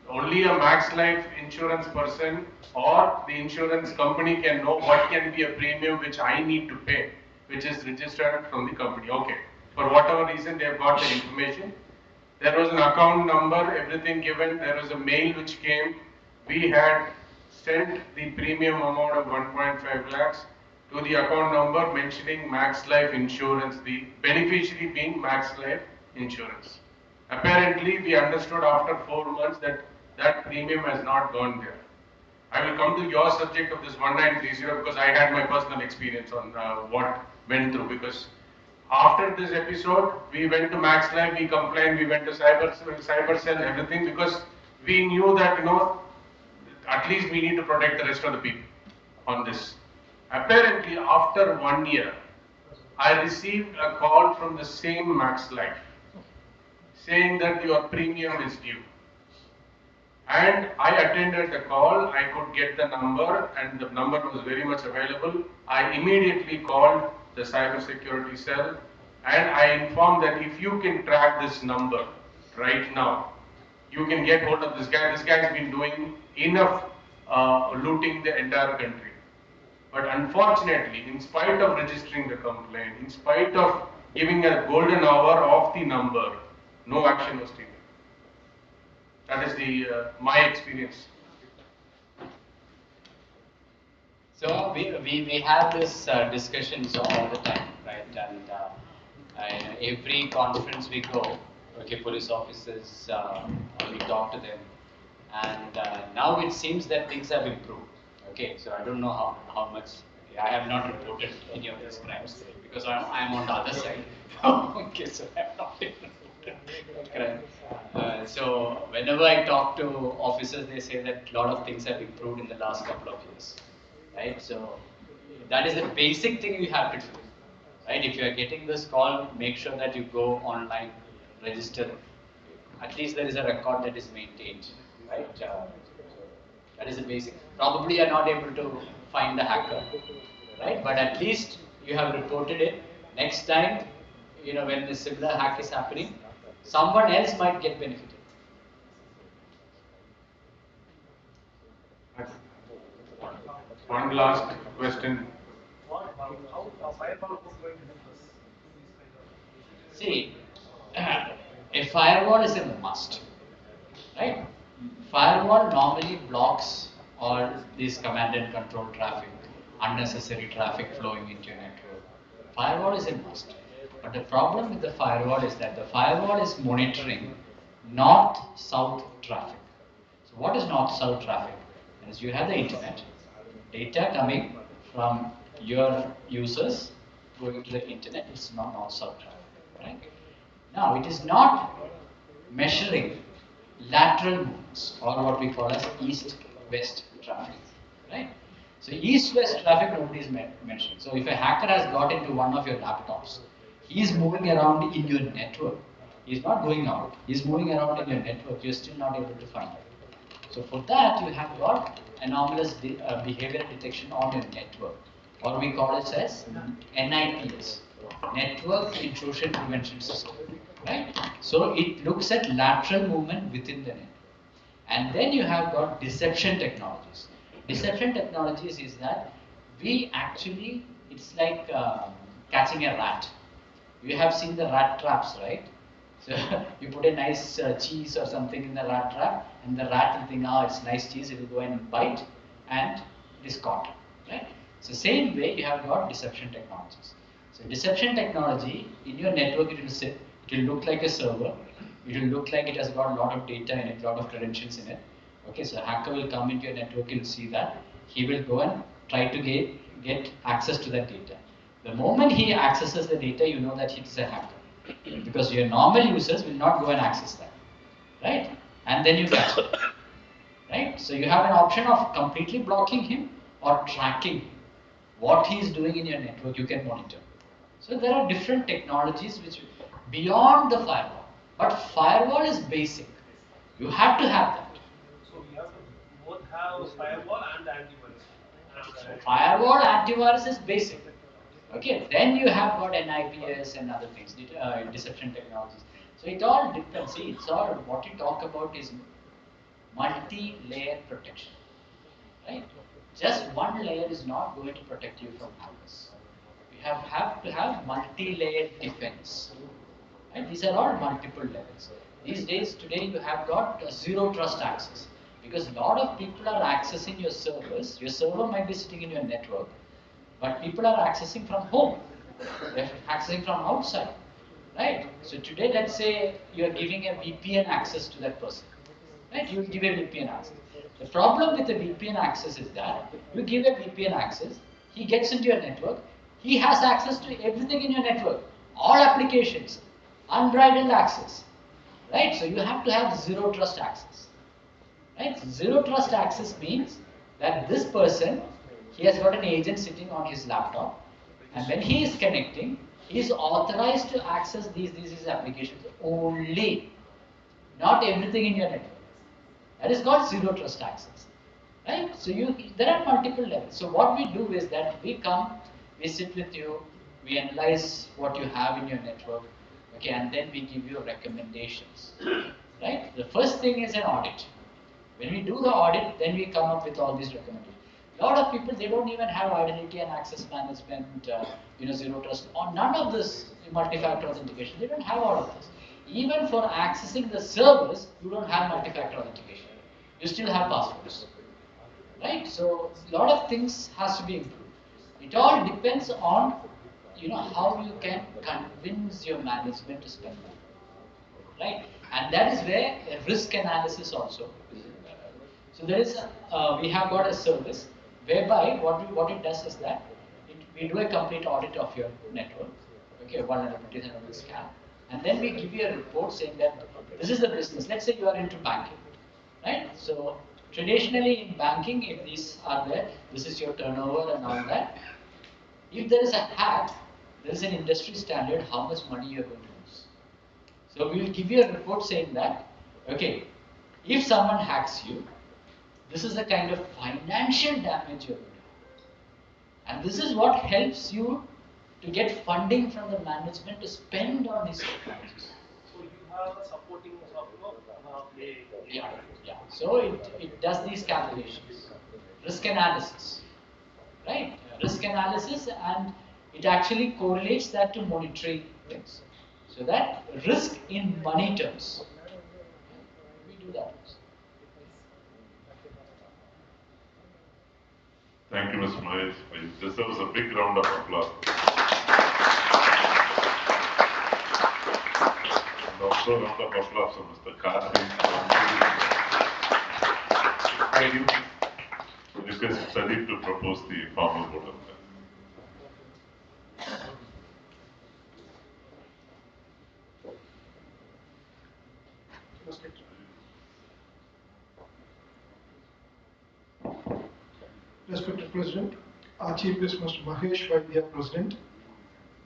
Only a Max Life insurance person or the insurance company can know what can be a premium which I need to pay, which is registered from the company. Okay, for whatever reason they have got the information. There was an account number, everything given. There was a mail which came. We had sent the premium amount of 1.5 lakhs to the account number mentioning Max Life Insurance, the beneficiary being Max Life Insurance. Apparently, we understood after 4 months that that premium has not gone there. I will come to your subject of this 1930 because I had my personal experience on what went through. Because after this episode, we went to Max Life, we complained, we went to cyber cell, everything, because we knew that at least we need to protect the rest of the people on this. Apparently, after 1 year, I received a call from the same Max Life saying that your premium is due. And I attended the call, I could get the number, and the number was very much available. I immediately called the cyber security cell and I informed that if you can track this number right now, you can get hold of this guy. This guy has been doing enough looting the entire country. But unfortunately, in spite of registering the complaint, in spite of giving a golden hour of the number, no action was taken. That is the my experience. So we have this discussions all the time, right? And every conference we go, okay, police officers, we talk to them, and now it seems that things have improved. Okay, so I don't know how much. Okay, I have not reported any of these crimes because I'm on the other side. Okay, so I have not reported crime. So whenever I talk to officers, they say that a lot of things have improved in the last couple of years, right? So that is the basic thing you have to do, right? If you are getting this call, make sure that you go online, register. At least there is a record that is maintained, right? That is the basic. Probably you are not able to find the hacker, right? But at least you have reported it. Next time, when the similar hack is happening, someone else might get benefited. One last question. See, a firewall is a must, right? Firewall normally blocks all this command and control traffic, unnecessary traffic flowing into your network. Firewall is a must. But the problem with the firewall is that the firewall is monitoring north-south traffic. So what is north-south traffic? As you have the internet, data coming from your users going to the internet, it's not north-south traffic, right? Now, it is not measuring lateral movements or what we call as east-west traffic, right? So east-west traffic nobody is mentioning. So if a hacker has got into one of your laptops, he is moving around in your network. He is not going out. He is moving around in your network. You are still not able to find it. So for that, you have got anomalous behavior detection on your network, or we call it as NIPS, Network Intrusion Prevention System, right? So it looks at lateral movement within the network. And then you have got deception technologies. Deception technologies is that we actually, it's like catching a rat. You have seen the rat traps, right? So you put a nice cheese or something in the rat trap, and the rat will think, oh, it's nice cheese, it will go and bite, and it is caught, right? So same way you have got deception technologies. So deception technology, in your network it will sit, it will look like a server, it will look like it has got a lot of data in it, a lot of credentials in it. Okay, so hacker will come into your network, he will see that, he will go and try to get access to that data. The moment he accesses the data, you know that he is a hacker. Because your normal users will not go and access that, right? And then you catch it, right? So you have an option of completely blocking him or tracking him. What he is doing in your network, you can monitor. So there are different technologies which beyond the firewall. But firewall is basic. You have to have that. So we have to both have firewall and antivirus. So firewall antivirus is basic. Okay, then you have got NIPS and other things, deception technologies. So it all depends. See, it's all what you talk about is multi-layer protection, right? Just one layer is not going to protect you from hackers. You have to have multi-layered defense. Right? These are all multiple levels. These days, today, you have got zero trust access because a lot of people are accessing your servers. Your server might be sitting in your network, but people are accessing from home. They're accessing from outside, right? So today, let's say you are giving a VPN access to that person, right? You will give a VPN access. The problem with the VPN access is that you give a VPN access, he gets into your network, he has access to everything in your network, all applications, unbridled access, right? So you have to have zero trust access, right? Zero trust access means that this person, he has got an agent sitting on his laptop, and when he is connecting, he is authorized to access these applications only, not everything in your network. That is called zero trust access, right? So there are multiple levels. So what we do is that we come, we sit with you, we analyze what you have in your network, okay, and then we give you recommendations, right? The first thing is an audit. When we do the audit, then we come up with all these recommendations. A lot of people, they don't even have identity and access management, zero trust, or none of this multi-factor authentication. They don't have all of this. Even for accessing the servers, you don't have multi-factor authentication. You still have passwords, right? So a lot of things has to be improved. It all depends on, how you can convince your management to spend money, right? And that is where a risk analysis also is. So there is, we have got a service whereby what it does is that we do a complete audit of your network, okay, vulnerabilities and we scan, and then we give you a report saying that this is the business. Let's say you are into banking, right? So traditionally in banking, if these are there, this is your turnover and all that. If there is a hack, there is an industry standard how much money you are going to lose. So we will give you a report saying that, okay, if someone hacks you, this is the kind of financial damage you're going to have. And this is what helps you to get funding from the management to spend on these technologies. So you have a supporting Yeah. So it does these calculations. Risk analysis, right? Risk analysis, and it actually correlates that to monetary things. So that risk in money terms, we do that also. Thank you, Mr. Mahesh. It deserves a big round of applause. And also a round of applause for Mr. Karthikeyan. I request Pradeep to propose the formal vote of thanks. Respected President, our Chief Guest Mr. Mahesh, Vaidya, President,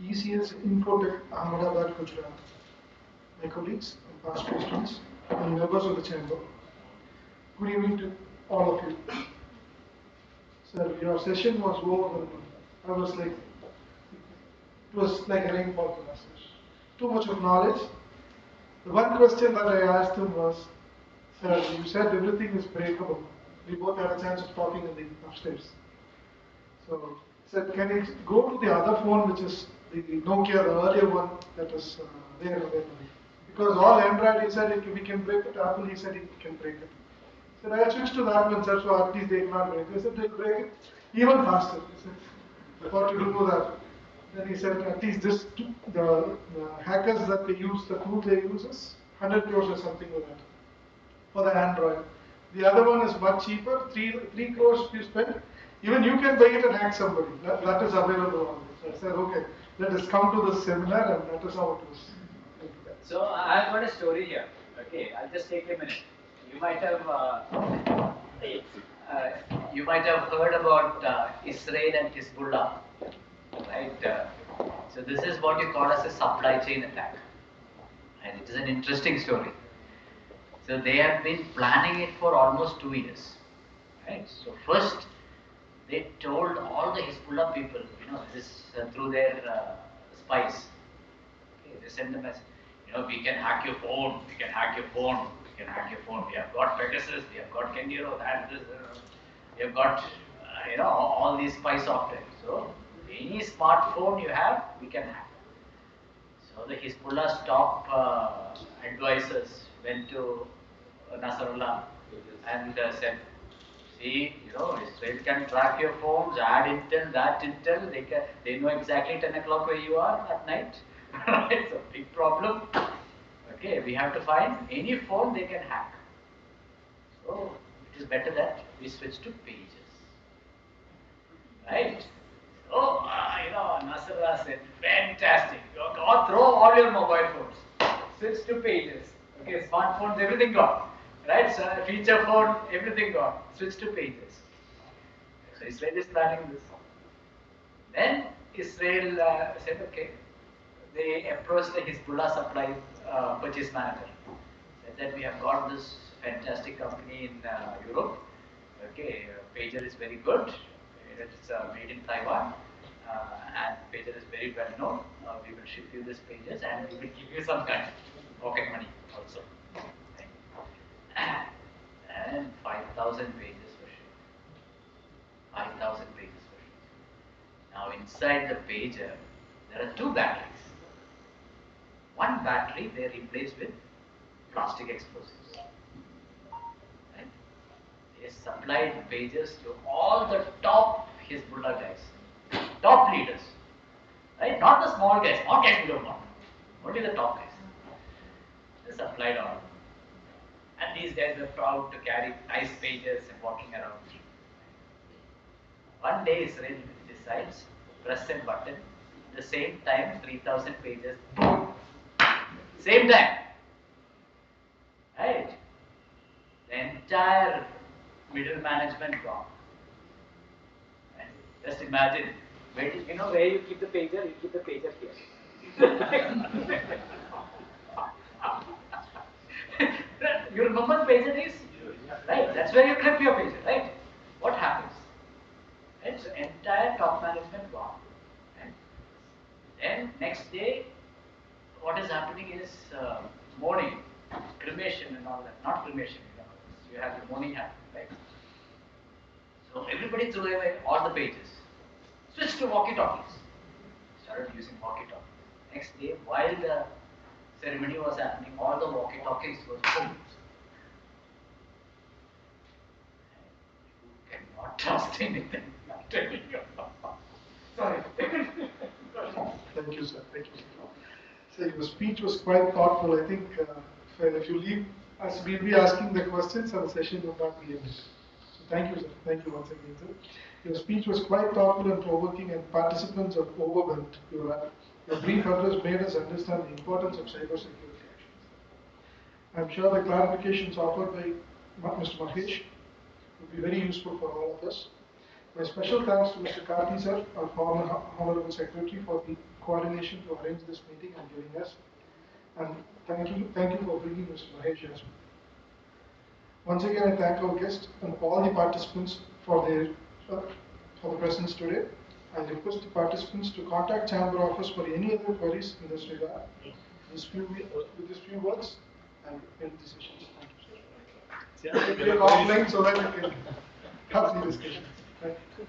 ECS Infotech Ahmedabad, Gujarat, my colleagues and past presidents, and members of the chamber. Good evening to all of you. Sir, your session was overwhelming. I was like, it was like a rainfall for us. Too much of knowledge. The one question that I asked him was, sir, you said everything is breakable. We both had a chance of talking in the upstairs. So he said, can you go to the other phone, which is the Nokia, the earlier one that was there available? Because all Android, he said, we can break it. Apple, he said, he can break it. He said, I switched to that one, sir, so at least they cannot break it. He said, they'll break it even faster. He said, what to do that? Then he said, at least this, the hackers that they use, the tool they use is 100 crores or something like that for the Android. The other one is much cheaper, 3 crores you spend. Even you can buy it and hack somebody. That is available on this. I said, okay, let us come to the seminar, and that is how it was. So I've got a story here. Okay, I'll just take a minute. You might have heard about Israel and Hezbollah, right? So this is what you call as a supply chain attack, and it is an interesting story. So they have been planning it for almost 2 years, right? So first, they told all the Hezbollah people, this through their spies. Okay, they sent the message. We can hack your phone, we can hack your phone, we can hack your phone. We have got Pegasus, we have got Kendiro, that, this, we have got, all these spy software. So, any smartphone you have, we can hack. So, the Hezbollah's top advisors went to Nasrallah and said, see, Israel can track your phones, add intel, that intel, they know exactly 10 o'clock where you are at night. It's a big problem. Okay, we have to find any phone they can hack. So it is better that we switch to pages. Right? So, Nasrallah said, fantastic. Go throw all your mobile phones. Switch to pages. Okay, smartphones, everything gone. Right? So, feature phone, everything gone. Switch to pages. So Israel is planning this. Then Israel said, okay, they approached the Hezbollah supply purchase manager. Said that we have got this fantastic company in Europe. Okay, pager is very good. It's made in Taiwan, and pager is very well known. We will ship you this pages, and we will give you some kind of pocket money also. And 5,000 pages for shipped. 5,000 pages for shipped. Now inside the pager, there are two batteries. One battery they replace with plastic explosives. Right? They supplied pages to all the top Hezbollah guys, top leaders. Right? Not the small guys. Small guys we don't want. Only the top guys. They supplied all. And these guys were proud to carry nice pages and walking around. One day Israel decides, press a button, at the same time 3,000 pages, boom! Same time. Right? The entire middle management gone. Right? Just imagine, where you keep the pager, you keep the pager here. You remember pager days? Right? That's where you clip your pager, right? What happens? Right? So entire top management gone. Right? Then next day, what is happening is mourning, cremation and all that. Not cremation, you have the mourning happening, right? So everybody threw away all the pages. Switched to walkie-talkies. Started using walkie-talkies. Next day, while the ceremony was happening, all the walkie-talkies was boom. You cannot trust anything. I'm telling you. Sorry. Thank you, sir. Thank you, sir. So your speech was quite thoughtful. I think if you leave us, we'll be asking the questions and the session will not be ended. So thank you, sir. Thank you once again, sir. Your speech was quite thoughtful and provoking, and participants are overwhelmed. Your brief address made us understand the importance of cybersecurity actions. I'm sure the clarifications offered by Mr. Mahesh will be very useful for all of us. My special thanks to Mr. Karthi sir, our former Honorable Secretary, for the coordination to arrange this meeting and giving us. And thank you for bringing Mr. Mahesh as well. Once again, I thank our guests and all the participants for the presence today. I request the participants to contact Chamber office for any other queries in this regard. With these few words, I will end the session. Thank you, sir. Offline so that we can have the discussion. Thank you.